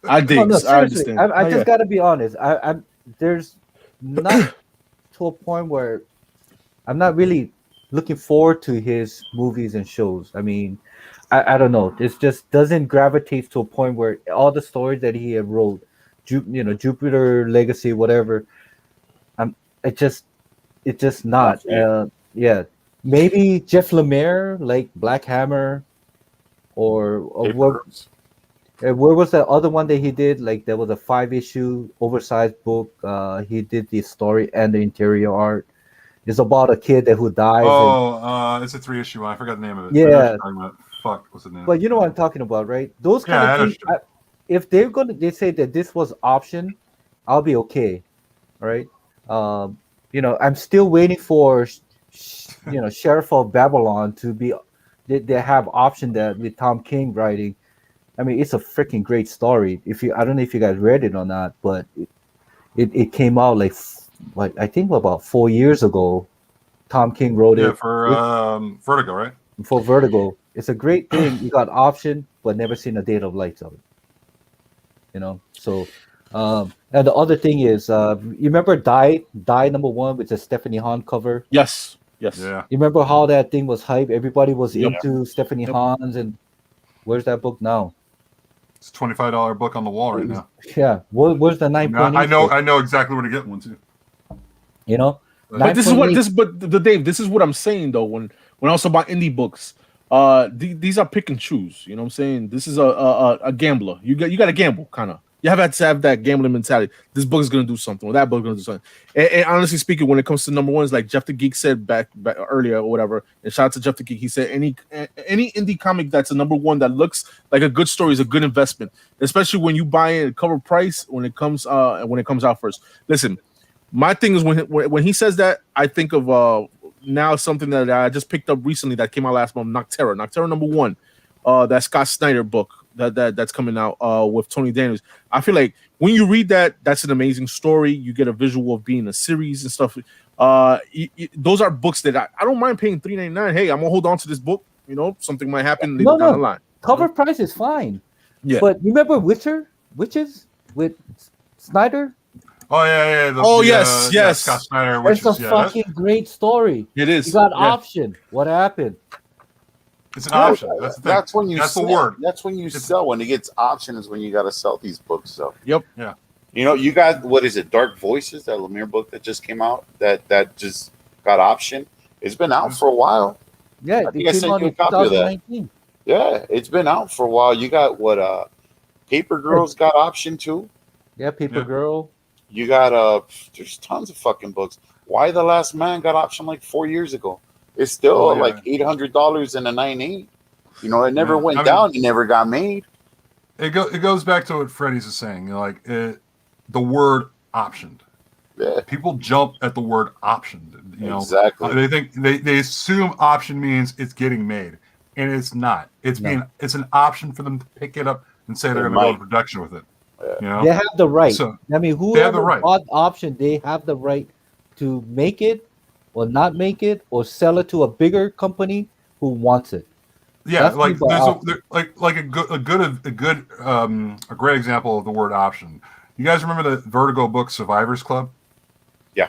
I dig. no, I seriously, understand. I just got to be honest. I'm there's not to a point where I'm not really looking forward to his movies and shows. I mean, I don't know. It just doesn't gravitate to a point where all the stories that he had wrote, Jupiter Legacy, whatever. I'm it just not. Yeah, maybe Jeff Lemire, like Black Hammer, or where was that other one that he did? Like there was a 5-issue oversized book. He did the story and the interior art. It's about a kid who dies. It's a 3-issue one. I forgot the name of it. Yeah. I know what you're talking about. Fuck, what's the name? But you know what I'm talking about, right? Those kind Yeah, I of things. understand. If they say that this was option, I'll be okay, right? I'm still waiting for, Sheriff of Babylon to be. They have option that with Tom King writing. I mean, it's a freaking great story. I don't know if you guys read it or not, but it came out like I think about 4 years ago. Tom King wrote Yeah, it for Vertigo, right? for Vertigo. It's a great thing. You got option, but never seen a date of lights of it. So, and the other thing is, you remember Die #1 with the Stephanie Hahn cover? Yes. Yeah. You remember how that thing was hype? Everybody was Yep. into Stephanie Hahn's, and where's that book now? It's a $25 book on the wall right now. Yeah, where's the 9.8? I know exactly where to get one too. But this is what 9.8. Dave. This is what I'm saying though. When I also buy indie books, these are pick and choose. You know what I'm saying? This is a gambler. You got to gamble, kind of. You have to have that gambling mentality. This book is gonna do something, or that book is gonna do something. And honestly speaking, when it comes to number ones, like Jeff the Geek said back earlier or whatever, and shout out to Jeff the Geek, he said any indie comic that's a number one that looks like a good story is a good investment, especially when you buy it at cover price when it comes out first. Listen, my thing is when he says that, I think of now something that I just picked up recently that came out last month, Nocterra #1, that Scott Snyder book that's coming out with Tony Daniels. I feel like when you read that, that's an amazing story. You get a visual of being a series and stuff. Those are books that I don't mind paying $3.99. Hey, I'm gonna hold on to this book. Something might happen later down the line. Cover price is fine. Yeah. But remember Witches with Snyder? Oh yeah. Yes. Scott Snyder. It's a fucking great story. It is. You got Yeah. option. What happened? It's an option. That's the thing. That's when you That's sell. the word. That's when you sell. When it gets option is when you got to sell these books. So Yep. Yeah. you got what is it? Dark Voices, that Lemire book that just came out. That just got option. It's been out for a while. Yeah, I it think I came sent out you a in copy of that. 2019. Yeah, it's been out for a while. You got what? Paper Girls got option too. Yeah, Paper Yeah. Girl. You got there's tons of fucking books. Why the Last Man got option like 4 years ago? It's still Oh, yeah. like $800 in a 9.8. You know, it never Yeah. went I mean- down. It never got made. It goes back to what Freddie's is saying. You know, like the word optioned. Yeah, People jump at the word optioned. You know, exactly. they think they assume option means it's getting made, and it's not. It's No. it's an option for them to pick it up and say they're They going to go might. into production with it. You know, They have the right. So I mean, they have the whoever right. bought option, they have the right to make it or not make it or sell it to a bigger company who wants it. Yeah, That's like what there's option. a great example of the word option. You guys remember the Vertigo book Survivors Club? Yeah.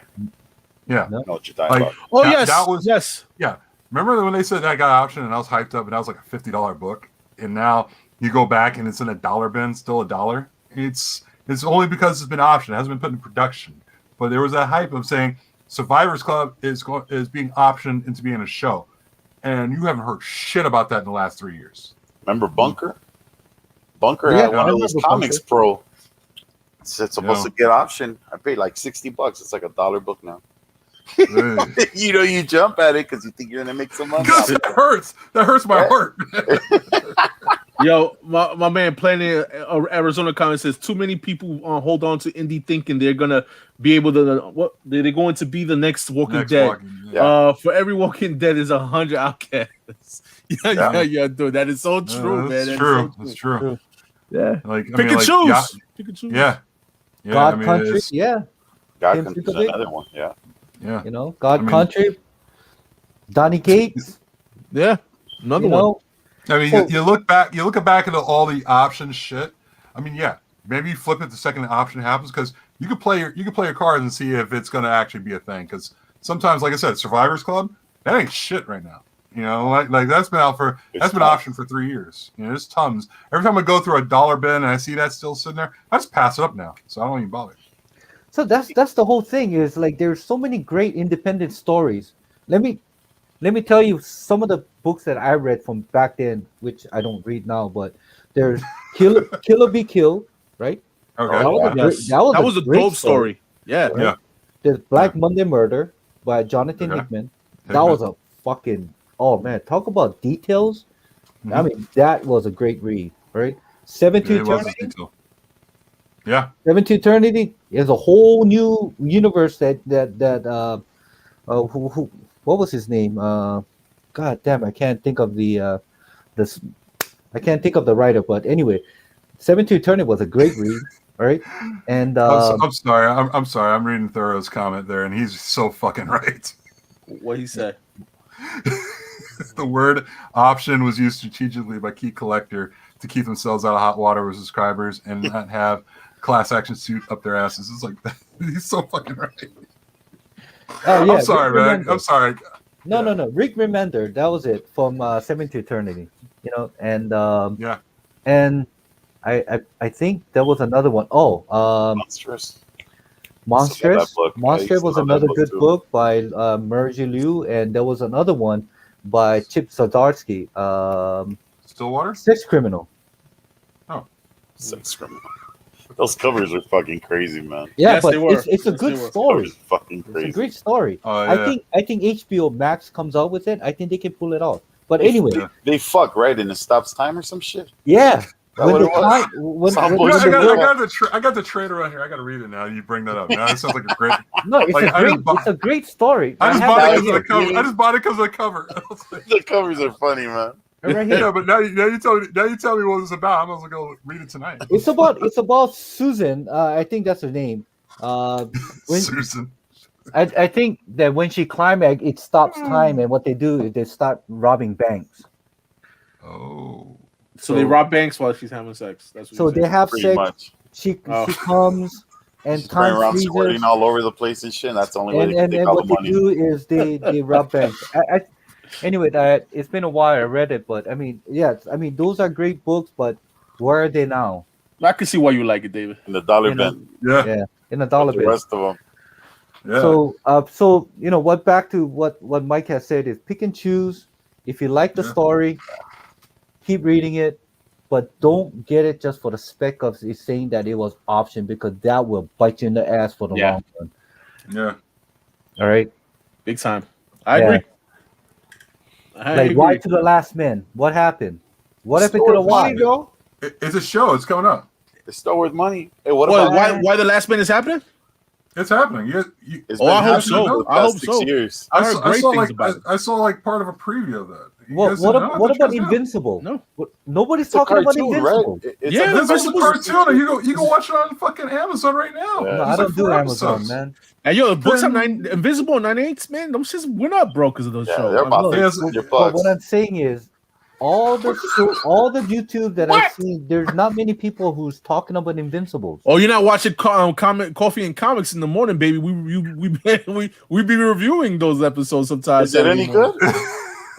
Yeah. No. I know what you're talking Like, about. Oh, That- yes. that was- yes. Yeah. Remember when they said that got option and I was hyped up and that was like a $50 book, and now you go back and it's in a dollar bin, still a dollar. It's only because it's been optioned. It hasn't been put in production. But there was that hype of saying Survivors Club is being optioned into being a show, and you haven't heard shit about that in the last 3 years. Remember Bunker? Bunker Yeah, had I one of those remember comics Bunker. pro. It's supposed Yeah. to get option. I paid like $60. It's like $1 book now. Because You know, you jump at it because you think you're gonna make some money. it hurts. That hurts my heart. Yo, my man Planet Arizona comment says too many people hold on to indie thinking they're gonna be able to what they're going to be the next Walking Next Dead. Walking Dead. Yeah. For every Walking Dead is 100 outcasts. yeah, dude. That is so true, man. That's That is true. so That's true. Yeah. Like Pick and choose. Pick and choose. Yeah. God I mean, Country, it's- yeah, God Tim Country's Titovic. another one. Yeah. yeah. you know, God I mean- Country, Donny Cates, Yeah. Another you one. know, I mean, So- you look back at all the option shit. I mean, yeah, maybe you flip it the second the option happens because you could play your cards and see if it's going to actually be a thing. Because sometimes, like I said, Survivors Club, that ain't shit right now. You know, like that's been out for It's that's been tough. optioned for 3 years. You know, there's tons. Every time I go through a dollar bin and I see that still sitting there, I just pass it up now. So I don't even bother. so that's the whole thing. Is like there's so many great independent stories. Let me tell you some of the books that I read from back then, which I don't read now. But there's Kill or Be Killed, right? Okay. That was a great, Yes. that was a great dope story. Yeah. right? Yeah. There's Black Monday Murder by Jonathan Okay. Hickman. That Hickman. was a fucking man. Talk about details. I mean, that was a great read, right? Seven to It was Eternity. detail. Yeah. Seven to Eternity is a whole new universe that who what was his name? God damn, I can't think of the this. I can't think of the writer, but anyway, Seven to Eternity was a great read, all right? And I'm sorry. I'm sorry. I'm reading Thoreau's comment there, and he's so fucking right. What he said. The word option was used strategically by key collector to keep themselves out of hot water with subscribers and not have class action suit up their asses. It's like he's so fucking right. oh yeah, I'm sorry, Rick man. Remender. I'm sorry. No. Rick Remender. That was it from Seven to Eternity. You know, and Yeah. and I think there was another one. Oh, Monstrous. Monstrous. that book. I Monstrous used to was love that another book good too. book by Merji Liu, and there was another one by Chip Zdarsky, Stillwater? Sex Criminal. Sex criminal. Those covers are fucking crazy, man. Yeah, Yes, but they were. it's a Yes, good they were. story. Covers are fucking It's a crazy. great story. Oh, yeah. I think HBO Max comes out with it. I think they can pull it off. But They- anyway, They fuck right and it stops time or some shit. yeah. That When what the it was? time, when, Some when- bullshit. when the I got the trailer right here. I got to read it now. You bring that up. Now it sounds like a great. no, it's like, it's a great story. I just have bought it right because of the here. cover. I just bought it because of the cover. I was like, The covers are funny, man. Right here. yeah, but now you tell me what it's about. I'm gonna go read it tonight. It's about Susan. I think that's her name. When Susan. I think that when she climax, it stops time, and what they do is they start robbing banks. Oh. So they rob banks while she's having sex. That's what So you're they saying. have Pretty sex. much. She Oh. comes and She's running time around freezes. squirting all over the place and shit. And that's the only way they can And take all what the they money. do is they rob banks. Anyway, it's been a while. I read it, but I mean, yes, I mean those are great books, but where are they now? I can see why you like it, David. In the dollar You know, bin. Yeah. Yeah, in a dollar The bin. rest of them. Yeah. So you know what? Back to what Mike has said is pick and choose. If you like the Yeah. story, keep reading it, but don't get it just for the spec of it saying that it was option because that will bite you in the ass for the Yeah. long run. Yeah. All right. Big time. I Yeah. agree. I Like agree. Ride to the Last Man. What happened? What happened Still to the worth money, Y? though. It's a show. It's coming up. It's still worth money. Hey, what What, about? why the last man is happening? It's happening. It's Oh, been I hope happening so. for the I hope past 6 so. years. I heard great things about it. I saw like part of a preview of that. You What guys what, didn't know? I what thought you about guys knew. Invincible? No. Nobody's It's a talking about cartoon, Invincible. right? It's Yeah, a This is a Invincible's- cartoon. You can watch it on fucking Amazon right now. Yeah. No, I There's don't like do 4 Amazon, episodes. man. And yo, the books on Then- Invisible 98s, man. Those shits went up, bro, because of those Yeah, shows. they're about No, Yes, $13 but bucks. what I'm saying is, all the YouTube that I've seen, there's not many people who's talking about Invincibles. Oh, you're not watching Coffee and Comics in the morning, baby. We be reviewing those episodes sometimes. Is it any Saturday morning. good?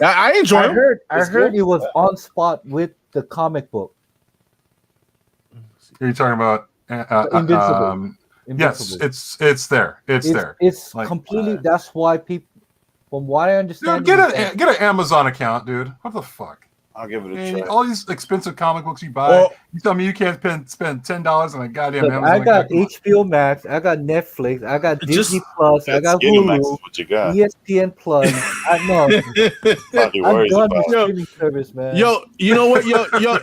I enjoy I them. heard It's heard good? it was on spot with the comic book. You're talking about Invincible. yes, Invincible. it's there. It's there. It's Like, completely. That's why people, from what I understand, Dude, is that- get an Amazon account, dude. What the fuck? I'll give it a And try. all these expensive comic books you buy, Well- you tell me you can't spend $10 on a goddamn Look, Amazon I got account? Come on. HBO Max, I got Netflix, I got Just- Disney Plus, I Yeah, got Skinny Max is Hulu, what you got. ESPN Plus. I know. Probably I'm worries done about. with Yo, streaming service, man. Yo, you know what?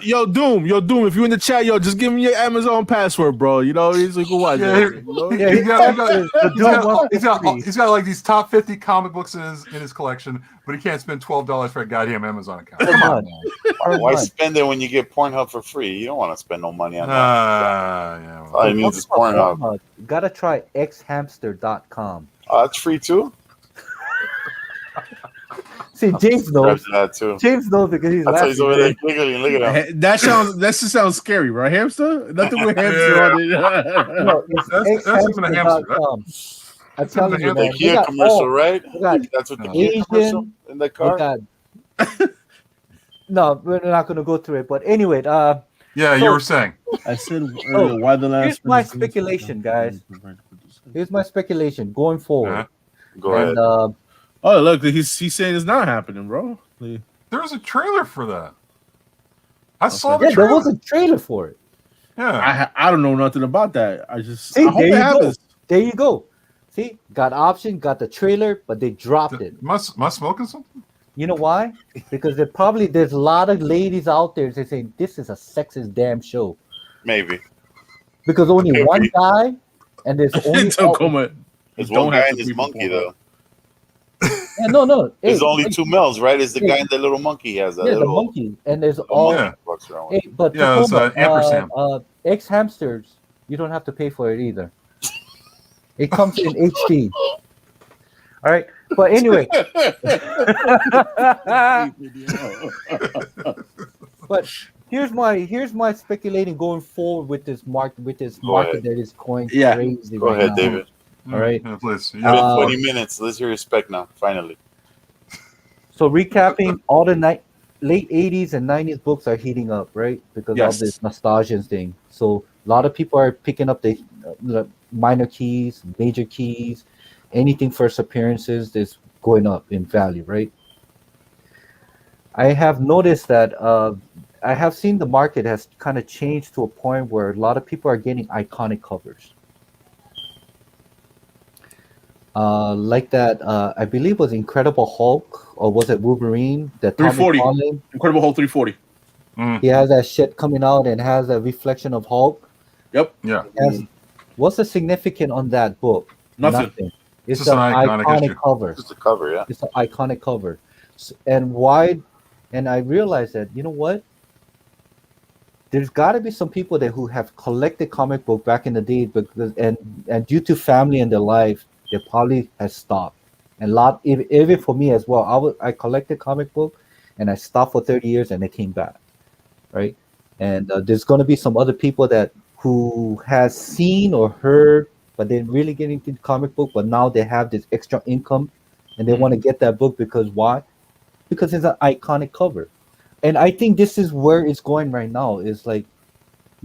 Yo, Doom. If you in the chat, yo, just give me your Amazon password, bro. You know, so you can watch Yeah, that. You know? Yeah, he's got- the he's got like these top 50 comic books in his collection, but he can't spend $12 for a goddamn Amazon account. Per Come on, month. man. Per Why month. spend it when you get Pornhub for free? You don't want to spend no money on that. Yeah. All he needs is Pornhub. Pornhub. Gotta try xhamster.com. Oh, that's free too. See, James knows. Subscribe to that too. James knows because he's That's why he's over there laughing. giggling. Look at him. That just sounds scary, right? Hamster? Nothing with hamster on it. No, it's That's even a hamster, right? xhamster.com. I'm telling you, The man. The they Kia got commercial, all- right? they got That's what the Oh. Kia commercial Asian, in the they car. got- No, we're not going to go through it. But anyway, Yeah, So- you were saying. I said earlier, why the here's my speculation, guys. Here's my speculation going forward. Yeah. Go ahead. And Oh, look, he's saying it's not happening, bro. There was a trailer for that. I saw the yeah, there trailer. was a trailer for it. Yeah. I don't know nothing about that. I just See, I hope there it you go. happens. There you go. See, got option, got the trailer, but they dropped it. Am I smoking something? You know why? Because there's a lot of ladies out there that saying this is a sexist damn show. Maybe. Because only Maybe. one guy, and there's only Don't come at- There's don't one have guy to and his people monkey for though. yeah, no. There's Hey, only hey, two males, right? Is the hey. guy and the little monkey he has that Yeah, the little monkey, and there's the all. monkey Yeah. walks around with. Hey, but Yeah, it's, Tacoma, ampersand. X hamsters, you don't have to pay for it either. It comes in HD. All right, but anyway, but here's my speculating going forward with this market Go ahead. that is going Yeah. crazy. Go right ahead, now. David. All right. Yeah, please. It's been Uh, 20 minutes. Let's hear your spec now. Finally. So recapping, all the late 80s and 90s books are heating up, right? Because Yes. of this nostalgia thing. So a lot of people are picking up the minor keys, major keys, anything first appearances is going up in value, right? I have noticed that I have seen the market has kind of changed to a point where a lot of people are getting iconic covers. Like that, I believe was Incredible Hulk, or was it Wolverine? That Tommy 340. Conlon, Incredible Hulk 340. he has that shit coming out and has a reflection of Hulk. Yep. Yeah. Has, what's the significant on that book? Nothing. It's Just an an iconic iconic issue. cover. Just the cover, yeah. It's an iconic cover. And why? And I realized that, you know what? There's got to be some people there who have collected comic book back in the day, because and due to family and their life, they probably has stopped. And even for me as well, I collected comic book, and I stopped for 30 years, and they came back, right? And there's going to be some other people who has seen or heard, but they really get into comic book, but now they have this extra income, and they want to get that book because why? Because it's an iconic cover. And I think this is where it's going right now, is like,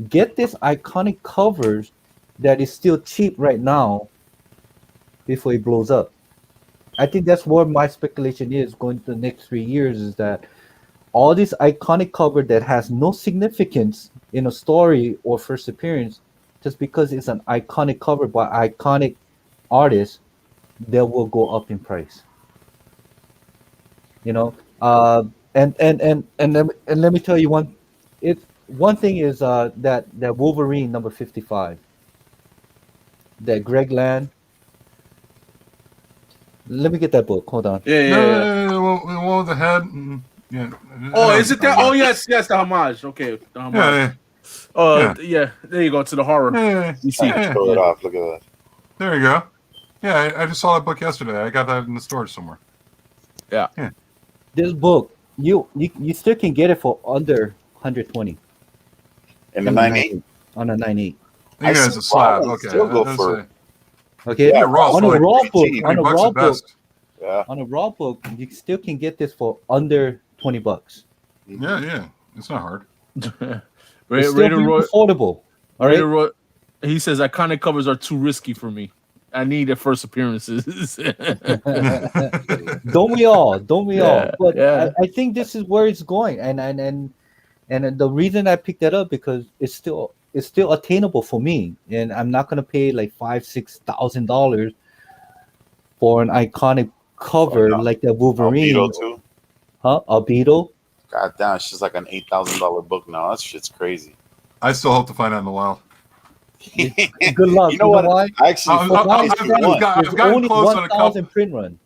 get this iconic covers that is still cheap right now before it blows up. I think that's what my speculation is going to the next 3 years is that all this iconic cover that has no significance in a story or first appearance, just because it's an iconic cover by iconic artists, they will go up in price. You know, and let me tell you one. It's one thing is that Wolverine number 55, that Greg Land. Let me get that book. Hold on. Yeah, yeah, yeah. The one with the head. Yeah. Oh, is it that? Oh, yes, yes, the homage. Okay, the homage. Yeah, Yeah. There you go to the horror. yeah. You see, Yeah. Show it off. Look at that. There you go. Yeah, I just saw that book yesterday. I got that in the storage somewhere. This book, you still can get it for under 120 And the 9.8. on a 9.8. I think I it's a see slab. why Okay. still go that's for- a- Okay, Yeah, raw on a like raw book, 15, on a $20 raw at book, best. Yeah. on a raw book, you still can get this for under $20. Yeah. It's not hard. It's still Raider very Roy, affordable. All right. Raider Roy, he says iconic covers are too risky for me. I need their first appearances. Don't we all? Don't we all? Yeah, But yeah. I think this is where it's going, and the reason I picked that up because it's still attainable for me, and I'm not gonna pay like $5,000-6,000 for an iconic cover no. like that Wolverine, Albedo too. huh? Albedo. God damn, it's just like an $8,000 book now. That shit's crazy. I still hope to find out in the wild. Good luck. You know what? why? I actually, I've- For my I've actually study, won. got- there's gotten only close on a 1,000 print run.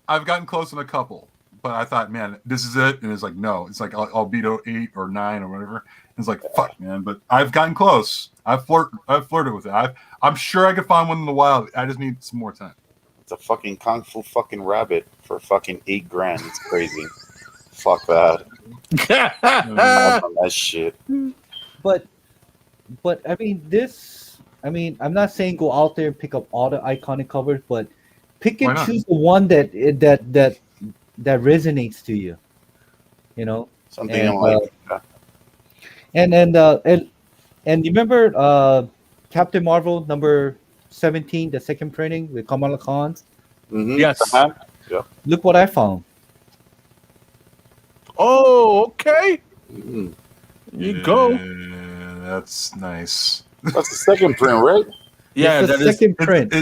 I've gotten close on a couple, but I thought, man, this is it. And it's like, no, it's like Albedo 8 or 9 or whatever. It's like, fuck, man. But I've gotten close. I've flirted with it. I'm sure I could find one in the wild. I just need some more time. It's a fucking kung fu fucking rabbit for fucking $8,000. It's crazy. Fuck that. I'm on that shit. But I mean this. I mean, I'm not saying go out there and pick up all the iconic covers, but pick Why and not? choose the one that resonates to you. You know, Something And, I'm like, and you remember Captain Marvel number 17, the second printing with Kamala Khan. mhm, Yes. uh-huh. Look what I found. Oh, okay. Mhm. You go. Yeah, that's nice. That's the second print, right? Yeah, It's the that is. second print.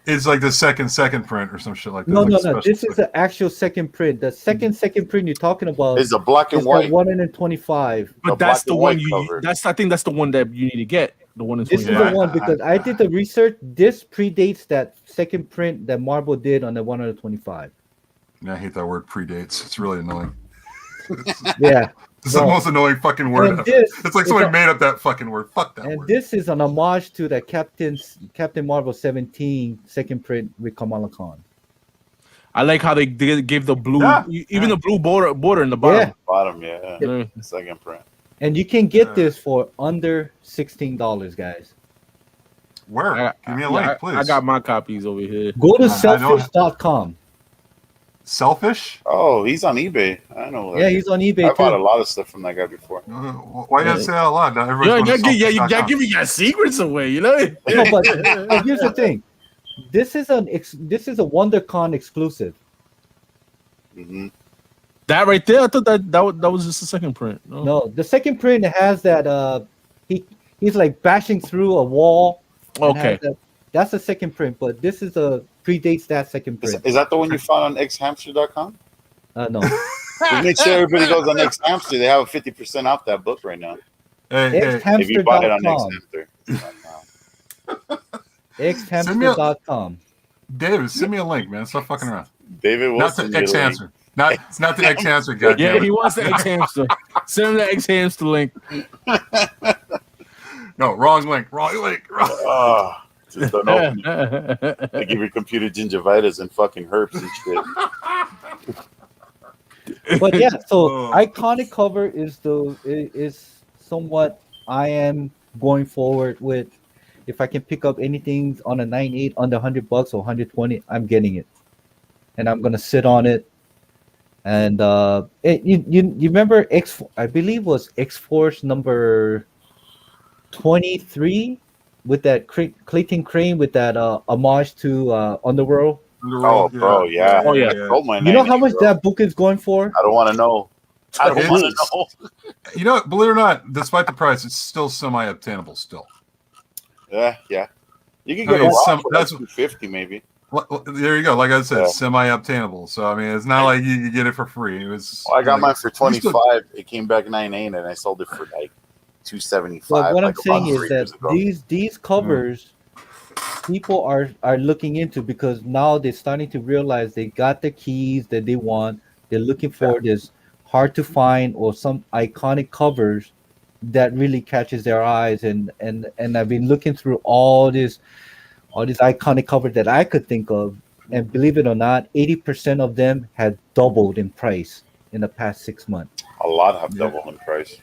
It's like the second print or some shit like that. No, like no, a no. special This is second- the actual second print. The second print you're talking about It's a black and is white. the 125. But a that's black the and one white you. cover. I think that's the one that you need to get. The one in This is 25. the one because I did the research. This predates that second print that Marvel did on the 125. Yeah, I hate that word predates. It's really annoying. Yeah. It's the Well, most annoying fucking word and ever. this It's like is somebody a- made up that fucking word. Fuck that And word. this is an homage to the Captain Marvel 17 second print with Kamala Khan. I like how they gave the blue, Yeah, even yeah. the blue border in the bottom. Bottom, yeah. Yeah. Second print. And you can get Yeah. this for under $16, guys. Where? Give me a link, please. I got my copies over here. Go to I don't- selfish.com. Selfish? Oh, he's on eBay. I know that. Yeah, he's on eBay I bought a too. lot of stuff from that guy before. Why you gotta say that out loud? Now Yeah, everybody's going to you selfish.com. giving your secrets away, you know? No, but here's the thing. This is a WonderCon exclusive. Hmm. That right there, I thought that was just the second print. No. No, the second print has that he's like bashing through a wall. and Okay. has that's the second print, but this is a predates that second print. Is that the one you found on xhamster.com? No. Make sure everybody goes on xhamster. They have a 50% off that book right now. Hey, If you buy it on Xhamster.com. xhamster. Xhamster.com. David, send me a link, man. Stop fucking around. David Not Wilson. the X answer. It's not the X answer, goddamn. Yeah, he wants the X hamster. Send him the X hamster link. No, wrong link. Wrong link. Wrong. Oh, just don't open it. They give your computer gingivitis and fucking herpes and shit. But yeah, so Oh. iconic cover is somewhat I am going forward with. If I can pick up anything on a 9.8 under $100 or 120, I'm getting it, and I'm gonna sit on it. And you remember I believe it was X-Force number 23 with that Clayton Crane with that homage to Underworld. Oh, bro, yeah. Oh, yeah. I sold my You know 98, how much bro. that book is going for? I don't want to know. I don't It's- want to know. You know, believe it or not, despite the price, it's still semi-obtainable. Still, Yeah, yeah. You can I get mean, a raw some for like that's 250 maybe. there you go. Like I said, Yeah. semi-obtainable. So I mean, it's not like you get it for free. It was. Well, I got like, mine for you still- 25. It came back 98, and I sold it for like 275. But what I'm like saying about is 3 that years ago. these covers people are looking into because now they're starting to realize they got the keys that they want. They're looking for this hard to find or some iconic covers that really catches their eyes. And I've been looking through all these iconic covers that I could think of, and believe it or not, 80% of them had doubled in price in the past 6 months. A lot have Yeah. doubled in price.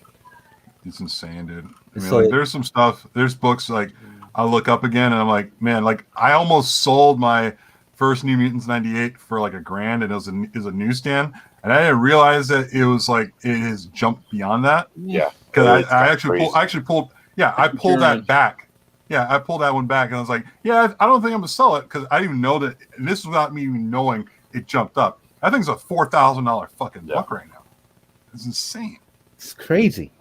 It's insane, dude. I mean, So- like, there's some stuff. There's books like I look up again, and I'm like, man, like I almost sold my first New Mutants '98 for like $1,000, and it was a newsstand, and I didn't realize that it was like it has jumped beyond that Yeah. because It's I kinda actually pulled, yeah, I pulled Journey. that back. Yeah, I pulled that one back, and I was like, yeah, I don't think I'm gonna sell it because I didn't even know that. And this is without me even knowing it jumped up. That thing's a $4,000 fucking Yeah. book right now. It's insane. It's crazy.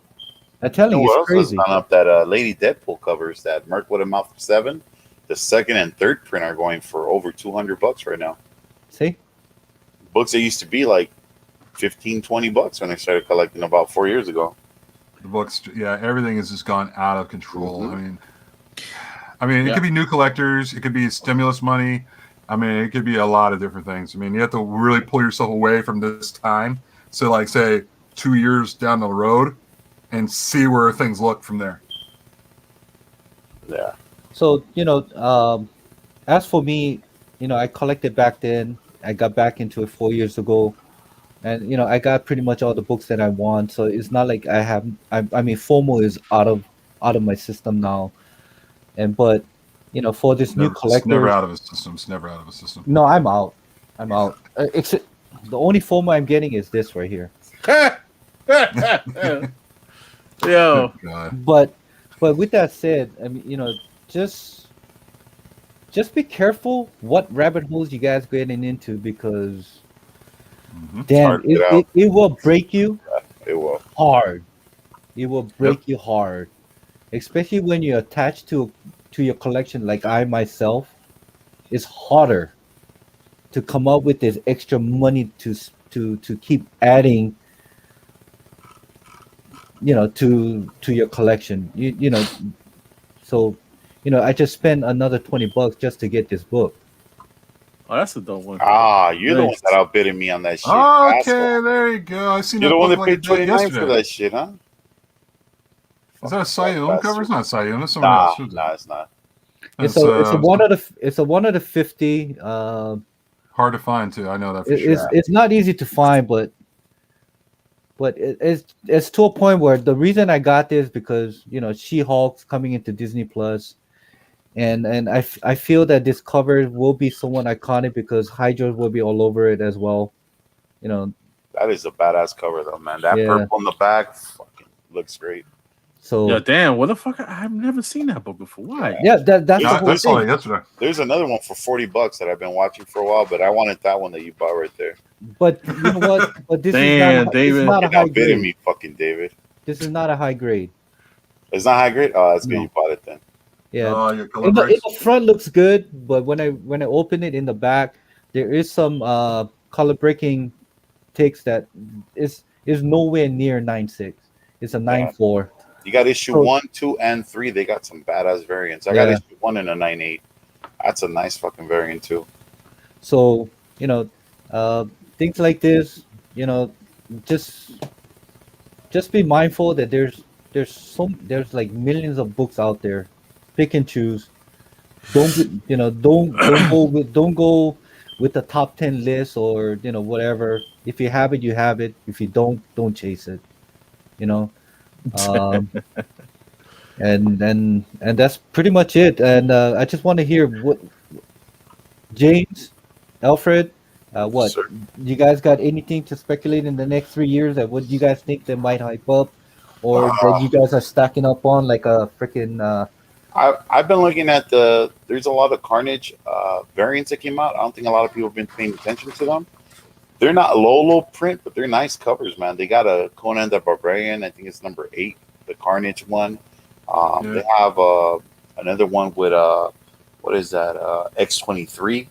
I tell You know you, what it's else has crazy. gone up? That Lady Deadpool covers that Merc would have mouth for 7. The second and third print are going for over $200 right now. See? Books that used to be like 15, $20 when I started collecting about 4 years ago. The books, yeah, everything has just gone out of control. Mhm. I mean, it Yeah. could be new collectors, it could be stimulus money. I mean, it could be a lot of different things. I mean, you have to really pull yourself away from this time. So, like, say 2 years down the road, and see where things look from there. Yeah. So, as for me, I collected back then. I got back into it 4 years ago. And, I got pretty much all the books that I want. So it's not like I mean, FOMO is out of my system now. But, for this new It's never collector, out of a system. It's never out of a system. no, I'm out. I'm out. Except the only FOMO I'm getting is this right here. Yo, God. But with that said, I mean, just be careful what rabbit holes you guys getting into because damn, hard to get out. it will break you It will. hard. It will break you hard, especially when you're attached to your collection. Like I myself, it's harder to come up with this extra money to keep adding. To your collection. So, I just spent another $20 just to get this book. oh, that's a dope one. Ah, you're the one Nice. that outbidded me on that shit. Okay, asshole. there you go. I seen You're that the one book that like a paid day 29 for yesterday. that shit, huh? Is that a Sayum Bastard. cover? It's not Sayum. It's someone Nah, else. Who's nah, that? it's not. It's That's, a one of the 50. hard to find too. I know that for It's sure. it's not easy to find, but it's to a point where the reason I got this because She-Hulk's coming into Disney Plus, and I feel that this cover will be somewhat iconic because Hydra will be all over it as well. That is a badass cover, though, man. That Yeah. purple on the back fucking looks great. So Yeah, damn, what the fuck? I've never seen that book before. Why? yeah, that's the Yeah, whole I saw it thing. yesterday. There's another one for $40 that I've been watching for a while, but I wanted that one that you bought right there. But you know what? But this Damn, this is David. not a Fucking high outbidding grade. me, fucking David. This is not a high grade. It's not high grade? Oh, that's good. No. You bought it then. Yeah. Oh, your color In breaks. the front looks good, but when I open it in the back, there is some color breaking takes that is nowhere near 9.6. It's a 9.4. You got issue So- 1, 2, and 3. They got some badass variants. I got Yeah. issue 1 and a 9.8. That's a nice fucking variant, too. So things like this, just be mindful that there's like millions of books out there. Pick and choose. Don't go with the top 10 list or whatever. If you have it, you have it. If you don't chase it. Um, and that's pretty much it. And I just want to hear what James, Alfred, what Sir. you guys got anything to speculate in the next 3 years that what you guys think they might hype up, or that you guys are stacking up on like a freaking I've been looking at there's a lot of Carnage variants that came out. I don't think a lot of people have been paying attention to them. They're not low print, but they're nice covers, man. They got a Conan the Barbarian. I think it's number 8, the Carnage one. They have another one with what is that? X-23,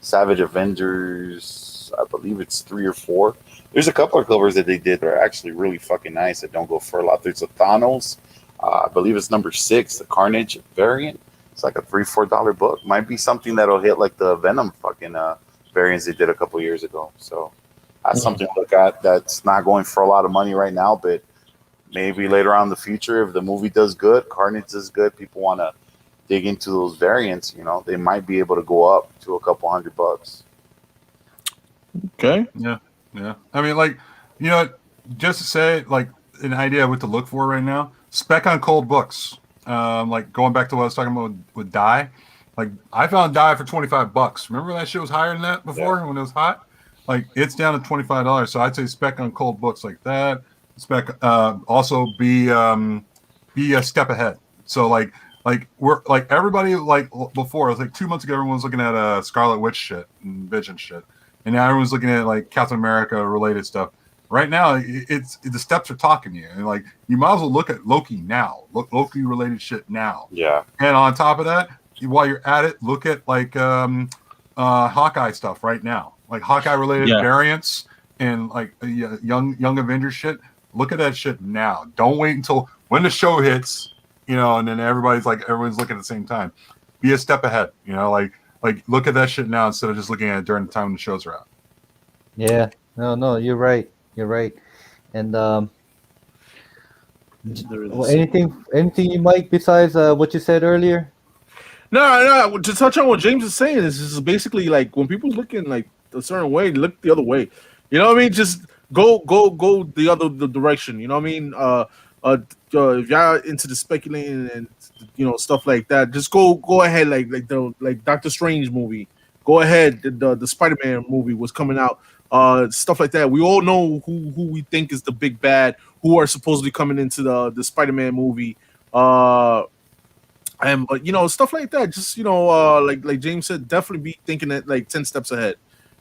Savage Avengers. I believe it's 3 or 4. There's a couple of covers that they did that are actually really fucking nice that don't go for a lot. There's a Thanos. I believe it's number 6, the Carnage variant. It's like a $3-4 book. Might be something that'll hit like the Venom fucking variants they did a couple years ago. So that's something to look at. That's not going for a lot of money right now, but maybe later on in the future, if the movie does good, Carnage does good, people want to dig into those variants. You know, they might be able to go up to a couple $100. Okay. Yeah. I mean, like, you know, just to say, like, an idea of what to look for right now. Spec on cold books. Like going back to what I was talking about with dye. Like I found dye for $25. Remember that shit was higher than that before when it was hot? Like it's down to $25. So I'd say spec on cold books like that. Spec also be a step ahead. So like we're like everybody like before. It was like 2 months ago. Everyone was looking at Scarlet Witch shit and Vision shit, and now everyone's looking at like Captain America related stuff. Right now, it's the steps are talking to you, and like you might as well look at Loki now, Loki related shit now. Yeah. And on top of that, while you're at it, look at like Hawkeye stuff right now, like Hawkeye related variants and like young Avengers shit. Look at that shit now. Don't wait until when the show hits, you know, and then everyone's looking at the same time. Be a step ahead, you know, like look at that shit now instead of just looking at it during the time the shows are out. Yeah. No, you're right. You're right. And well, anything you Mike besides what you said earlier? No. To touch on what James is saying, this is basically like when people's looking like a certain way, look the other way. You know what I mean? Just go the direction. You know what I mean? If y'all into the speculating and stuff like that, just go ahead. Like Doctor Strange movie. Go ahead. The Spider-Man movie was coming out. Stuff like that. We all know who we think is the big bad, who are supposedly coming into the Spider-Man movie. And stuff like that. Just like James said, definitely be thinking that like 10 steps ahead.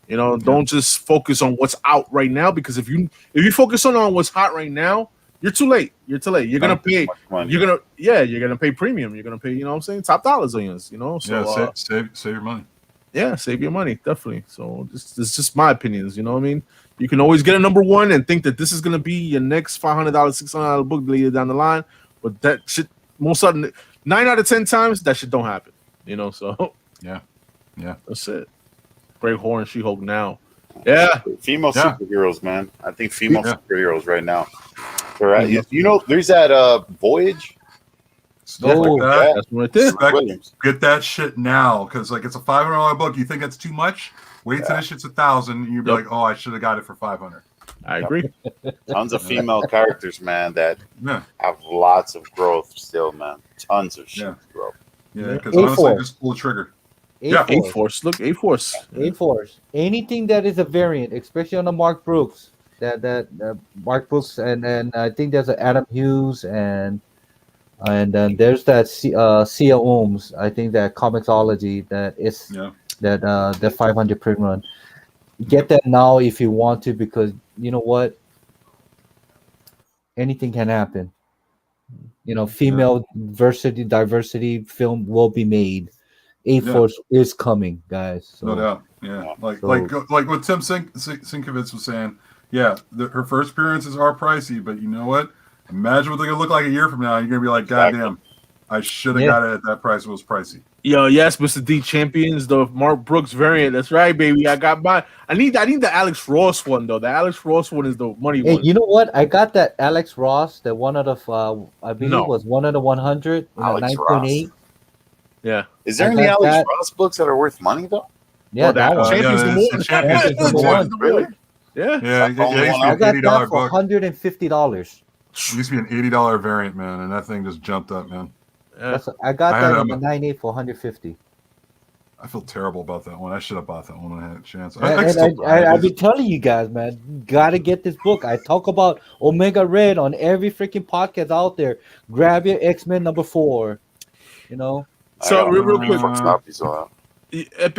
Don't just focus on what's out right now, because if you focus on what's hot right now, you're too late. You're gonna pay. You're gonna pay premium. You're gonna pay. Top dollars on yours. So save your money. Yeah, save your money, definitely. So this is just my opinions, you know what I mean? You can always get a number one and think that this is gonna be your next $500, $600 book later down the line, but that shit most sudden 9 out of 10 times that shit don't happen, So yeah, that's it. Grey Horn, She-Hulk now, female superheroes, man. I think female superheroes right now. There's that Voyage. That's what it is. Get that shit now, because like it's a $500 book. You think that's too much? Wait till this shit's $1,000, and you'd be like, "Oh, I should have got it for $500." I agree. Tons of female characters, man, that have lots of growth still, man. Tons of shit growth. Yeah, because honestly, just pull the trigger. A-Force. Look, A-Force. A-Force. Anything that is a variant, especially on the Mark Brooks. That Mark Brooks, and I think there's an Adam Hughes and then there's that Cia Ohms. I think that Comixology that 500 print run. Get that now if you want to, because you know what, anything can happen. Female diversity film will be made. A-Force is coming, guys. So. No doubt. Yeah, like what Tim Sienkiewicz was saying. Yeah, her first appearances are pricey, but you know what? Imagine what they're gonna look like a year from now. You're gonna be like, "God damn, I should have got it at that price. It was pricey." Yo, yes, Mr. D Champions, the Mark Brooks variant. That's right, baby. I got mine. I need the Alex Ross one though. The Alex Ross one is the money one. You know what? I got that Alex Ross, the one out of I believe was one out of 100, 9.8. Yeah. Is there any Alex Ross books that are worth money though? Yeah, that one. Champions is the one. Really? Yeah. I got that for $150. It used to be an $80 variant, man, and that thing just jumped up, man. I got that in the 9.8 for $150. I feel terrible about that one. I should have bought that one when I had a chance. I've been telling you guys, man, you gotta get this book. I talk about Omega Red on every freaking podcast out there. Grab your X-Men #4. You know, So real quick, copies out. What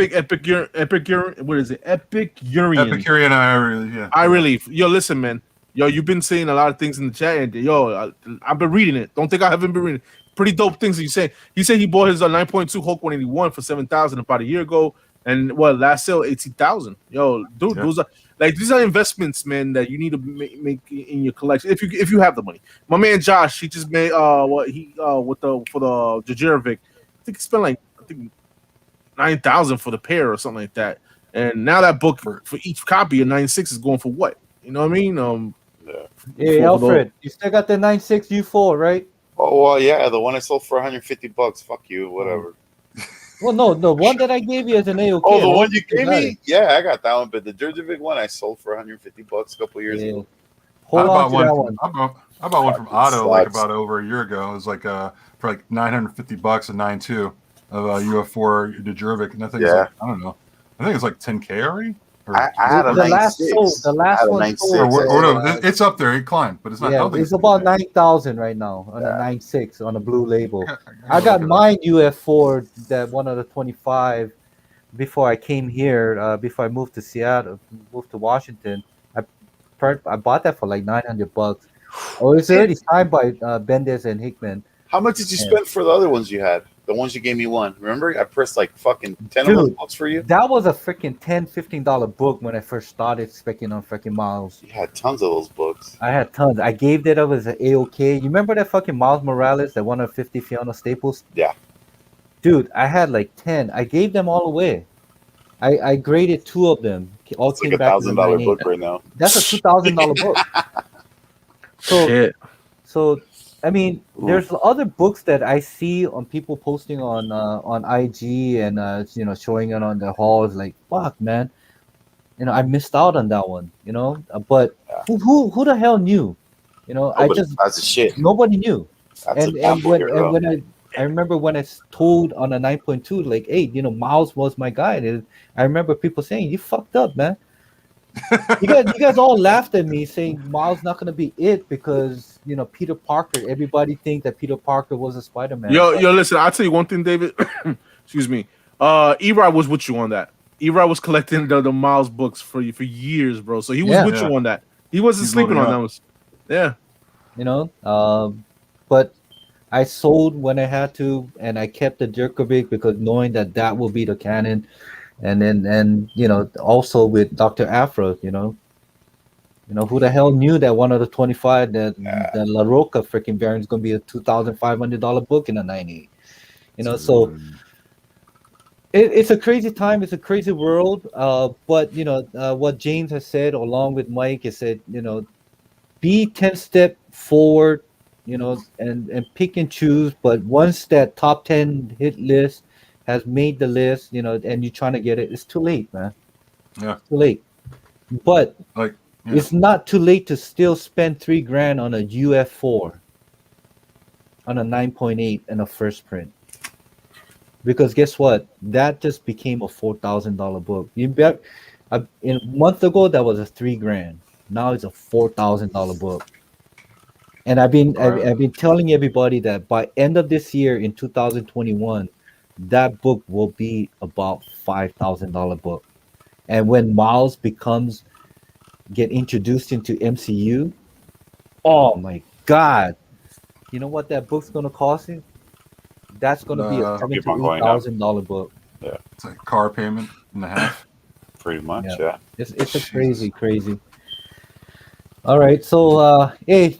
is it? Epicurean. Epicurean, I really, yo, listen, man. Yo, you've been saying a lot of things in the chat, and yo, I've been reading it. Don't think I haven't been reading it. Pretty dope things that you say. He said he bought his 9.2 Hulk 181 for $7,000 about a year ago, and last sale 18,000. Yo, dude, those are like these are investments, man, that you need to make in your collection if you have the money. My man Josh, he just made for the Jajerovic. I think he spent like 9,000 for the pair or something like that. And now that book for each copy of 96 is going for what? You know what I mean? Hey, Alfred, you still got the 96 U4, right? Oh well, yeah, the one I sold for $150. Fuck you, whatever. Well, no, the one that I gave you as an AOK. Oh, the one you gave me? Yeah, I got that one. But the Djurjevic one I sold for $150 a couple years ago. Hold on to that one. I bought one from Otto like about over a year ago. It was like for like $950 a 9.2 of UF4 Djurjevic, and I think it's like, I don't know. I think it's like 10K already. I had a 96. The last one sold. It's up there. It climbed, but it's not. Yeah, it's about 9,000 right now on a 9.6 on a blue label. I got mine UF4, that one of the 25 before I came here. Before I moved to Seattle, moved to Washington. I bought that for like $900. Oh, it's already signed by Bendis and Hickman. How much did you spend for the other ones you had? The ones you gave me one. Remember? I pressed like fucking 10 of those books for you. That was a freaking $10, $15 book when I first started specking on freaking Miles. You had tons of those books. I had tons. I gave that up as an AOK. You remember that fucking Miles Morales, that 150 Fiona Staples? Yeah. Dude, I had like 10. I gave them all away. I graded 2 of them. All it's like $1,000 book right now. That's a $2,000 book. So I mean, there's other books that I see on people posting on IG and showing it on their halls. Like, fuck, man, I missed out on that one. But who the hell knew? That's a shit. Nobody knew. That's I remember when I told on a 9.2, like, hey, Miles was my guy. And I remember people saying, "You fucked up, man." You guys all laughed at me saying Miles not gonna be it because Peter Parker. Everybody think that Peter Parker was a Spider-Man. Yo, listen, I'll tell you one thing, David. Excuse me. Eli was with you on that. Eli was collecting the Miles books for years, bro. So he was with you on that. He wasn't sleeping on those. Yeah. But I sold when I had to, and I kept the Djurkovic because knowing that will be the canon. And then also with Dr. Afra, who the hell knew that one of the 25 that La Roca freaking variant is gonna be a $2,500 book in a 98. So it's a crazy time, it's a crazy world. But what James has said along with Mike has said, be 10 step forward, and pick and choose, but once that top 10 hit list has made the list, and you're trying to get it, it's too late, man. Yeah. It's too late. But it's not too late to still spend $3,000 on a UF4, on a 9.8 and a first print. Because guess what? That just became a $4,000 book. You bet. A month ago that was a $3,000. Now it's a $4,000 book. And I've been telling everybody that by end of this year in 2021. That book will be about $5,000 book. And when Miles get introduced into MCU, oh my God. You know what that book's going to cost you? That's going to be a $7,000 to $8,000 book. Yeah. It's like a car payment and a half. Pretty much, yeah. It's a crazy. All right. So, hey,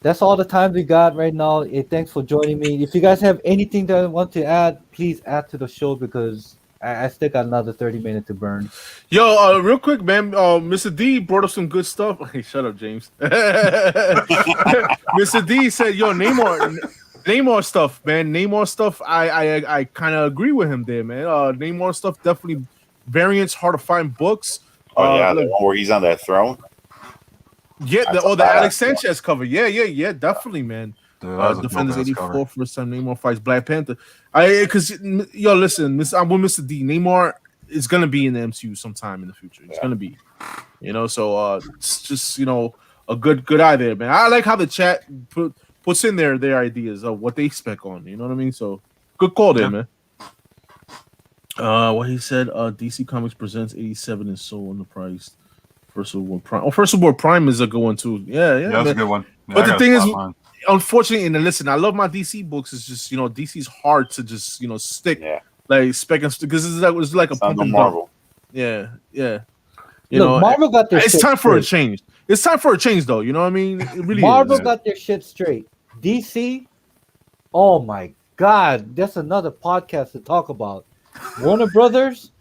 that's all the time we got right now. Hey, thanks for joining me. If you guys have anything that you want to add, please add to the show because I still got another 30 minutes to burn. Yo, real quick, man. Mr. D brought up some good stuff. Hey, shut up, James. Mr. D said, "Yo, Namor stuff, man. Namor stuff. I kind of agree with him there, man. Namor stuff definitely variants, hard to find books. The one where he's on that throne. Yeah, the Alex Sanchez cover. Yeah, definitely, man. Dude, that was a Defenders dope-ass 84, cover. first time Neymar fights Black Panther. Because listen, I'm with Mr. D. Neymar is gonna be in the MCU sometime in the future. It's gonna be, So it's just a good eye there, man. I like how the chat puts in their ideas of what they spec on. You know what I mean? So good call there, man. What he said, DC Comics presents 87 and so on the price. First of all, Prime. Oh, First of all, Prime is a good one too. Yeah, That's a good one. Yeah, But the thing is, mine. unfortunately, and listen, I love my DC books. It's just DC's hard to just stick like spec and because it's like a pump and Marvel. dump. Yeah. Look, Marvel got their. It's time for a change. It's time for a change, though. You know what I mean? It really Marvel is. got their shit straight. DC, oh my God, that's another podcast to talk about. Warner Brothers,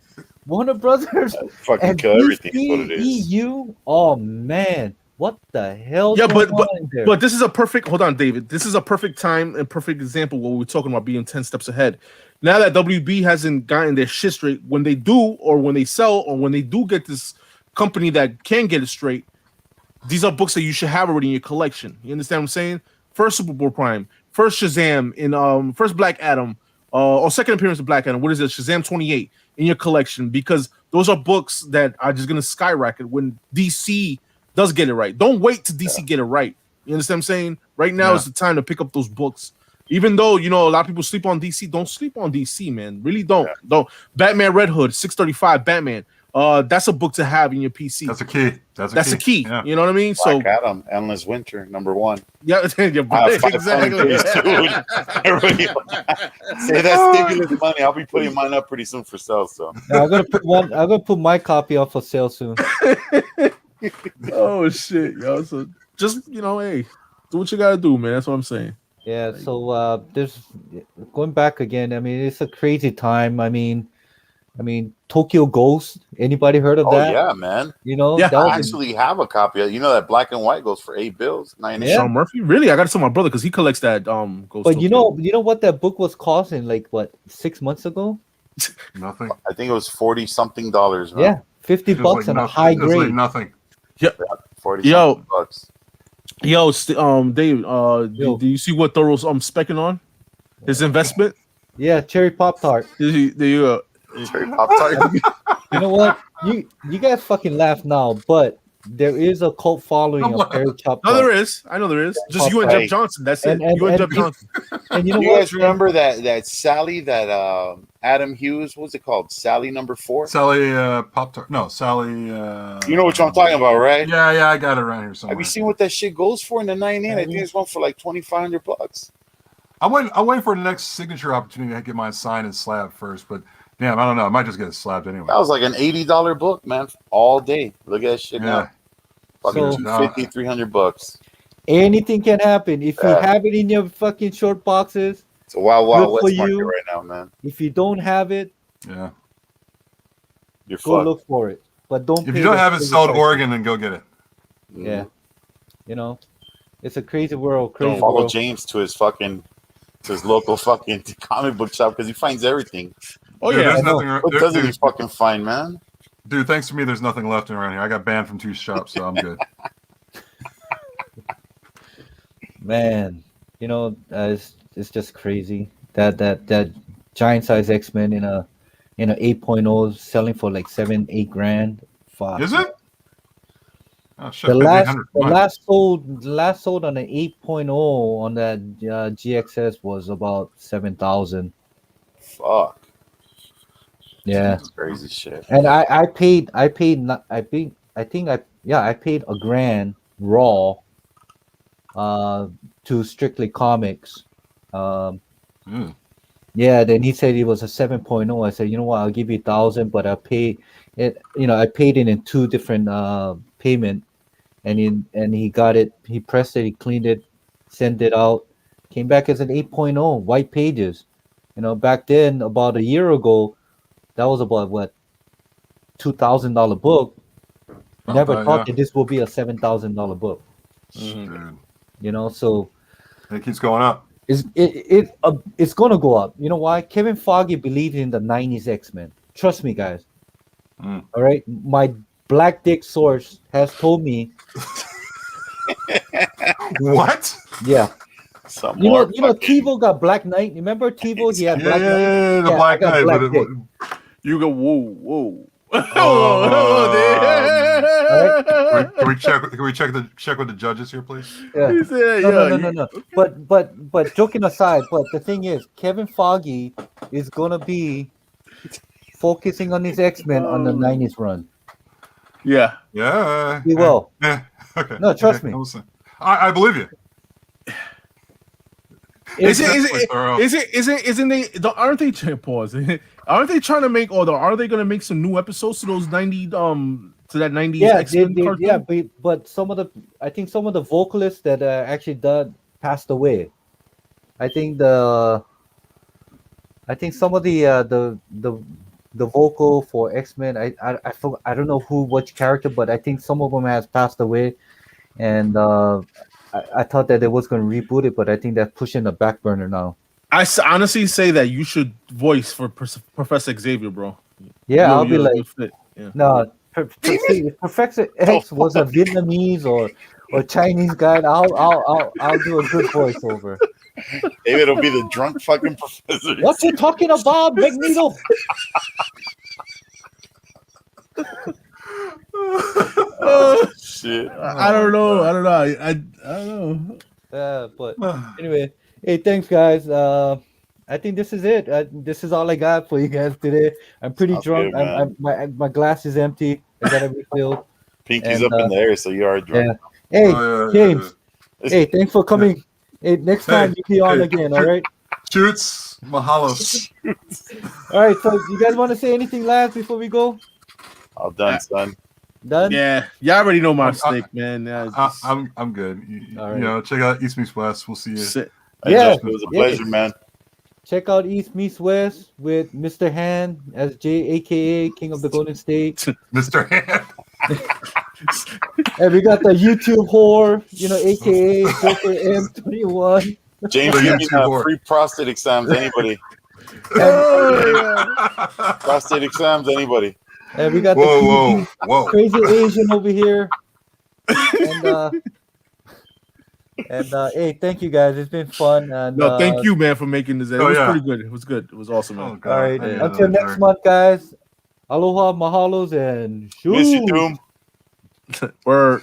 Fucking and kill everything. Is what it is. EU. Oh man, what the hell? Yeah, going on in there? but this is a perfect. Hold on, David. This is a perfect time and perfect example where we're talking about being 10 steps ahead. Now that WB hasn't gotten their shit straight, when they do, or when they sell, or when they do get this company that can get it straight, these are books that you should have already in your collection. You understand what I'm saying? First Super Bowl Prime, first Shazam, in first Black Adam, or second appearance of Black Adam. What is it? Shazam 28 in your collection, because those are books that are just gonna skyrocket when DC does get it right. Don't wait till DC get it right. You understand what I'm saying? Right now is the time to pick up those books. Even though a lot of people sleep on DC, don't sleep on DC, man. Really don't. Don't. Batman Red Hood 635 Batman. That's a book to have in your PC. That's a key. That's a key. Yeah. You know what I mean? Black Adam, Endless Winter, #1. Yeah, exactly. Everybody, say that stimulus money. I'll be putting mine up pretty soon for sale. So I'm gonna put my copy up for sale soon. Oh shit, yo! So just hey, do what you gotta do, man. That's what I'm saying. Yeah. So there's going back again. I mean, it's a crazy time. I mean, Tokyo Ghost. Anybody heard of that? Oh yeah, man. That I actually have a copy. That black and white goes for $8, 9. Yeah. Sean Murphy, really? I got to tell my brother because he collects that. Ghost but Tokyo. you know what that book was costing? Like what, 6 months ago? Nothing. I think it was $40-something. Man. Yeah, $50 and a high grade. Like nothing. Yeah, 40 bucks. Yo, Dave. Do you see what Thoro's specking on? His investment? Yeah, cherry pop tart. Cherry Pop-Tart. You know what? You guys fucking laugh now, but there is a cult following of cherry pop tart. No, there is. I know there is. Just you and Jeff Johnson. That's it. You and Jeff Johnson. And you guys remember that Sally, that Adam Hughes, what's it called? Sally #4? Sally Pop-Tart. No, Sally. You know what I'm talking about, right? Yeah, I got it around here somewhere. Have you seen what that shit goes for in the 99? I think it's one for like $2,500. I'm waiting for the next signature opportunity to get mine signed and slabbed first, but damn, I don't know. I might just get it slabbed anyway. That was like an $80 book, man, all day. Look at that shit now. Fucking So- $250, $300. anything can happen. If you have it in your fucking short boxes, It's a wild Good for west market you. right now, man. if you don't have it, Yeah. You're go fucked. look for it. But don't. If pay you don't the have it, crazy sell to price. Oregon and go get it. Yeah, it's a crazy world. Crazy Follow world. James to his local fucking comic book shop because he finds everything. Oh Dude, yeah. there's I know. nothing. What doesn't he fucking find, man? Dude, thanks to me, there's nothing left around here. I got banned from 2 shops, so I'm good. Man, it's just crazy that giant size X-Men in a 8.0 selling for like 7-8 grand. Fuck. Is it? Oh shit! The last 800. the last sold on an 8.0 on that GXS was about 7,000. Fuck. Yeah, That's crazy shit. and I paid $1,000 raw to Strictly Comics. Yeah, then he said it was a 7.0. I said, you know what, I'll give you 1,000, but I'll pay it. I paid it in 2 different payment, and he got it. He pressed it, he cleaned it, sent it out. Came back as an 8.0, white pages. Back then, about a year ago, that was about what, $2,000 book. Never thought that this will be a $7,000 book. Dude. So It keeps going up. it's gonna go up. You know why? Kevin Feige believed in the 90s X-Men. Trust me, guys. All right, my black dick source has told me. What? Yeah, Some You more know, fucking- TiVo got Black Knight. Remember TiVo? He had Yeah, Black Knight. the Yeah, I Black got Knight. Black But Dick. You go, whoa. can we check? Can we check with the judges here, please? Yeah. He said, No. But joking aside, but the thing is, Kevin Feige is gonna be focusing on his X-Men on the '90s run. Yeah. Yeah. He will. Yeah. Okay. No, trust me. I believe you. Isn't they aren't they pause? Aren't they trying to make are they gonna make some new episodes to those 90 to that 90s Yeah, X-Men cartoon? but some of the vocalists that actually passed away. I think some of the vocal for X-Men, I don't know which character, but I think some of them has passed away, and I thought that they was going to reboot it, but I think they're pushing the back burner now. I honestly say that you should voice for Professor Xavier, bro. Yeah, I'll be like, yeah. no, Professor X was a Vietnamese or Chinese guy. I'll do a good voiceover. Maybe it'll be the drunk fucking professor. What you talking about, Magneto? Oh shit! I don't know. I don't know. But anyway, hey, thanks, guys. I think this is it. This is all I got for you guys today. I'm pretty drunk. Good, my glass is empty. I gotta refill. Pinky's up in the air, so you are drunk. Yeah. Hey, James. Hey, thanks for coming. Hey, next time you be on again. All right. Shoots. Mahalos. All right. So, you guys want to say anything last before we go? All done, son. Done. Yeah, you already know my mistake, man. I'm good. You know, check out East Meets West. We'll see you. It was a pleasure, man. Check out East Meets West with Mr. Han as Jay, aka King of the Golden State. Mr. Han. And we got the YouTube whore, aka Joker M21. James giving free prostate exams, anybody. Prostate exams, anybody. And we got whoa. Crazy Asian over here. And hey, thank you guys. It's been fun. And thank you, man, for making this. It was pretty good. It was good. It was awesome, man. All right. Until next month, guys. Aloha, mahalos, and shoot. Miss you, Doom. Word.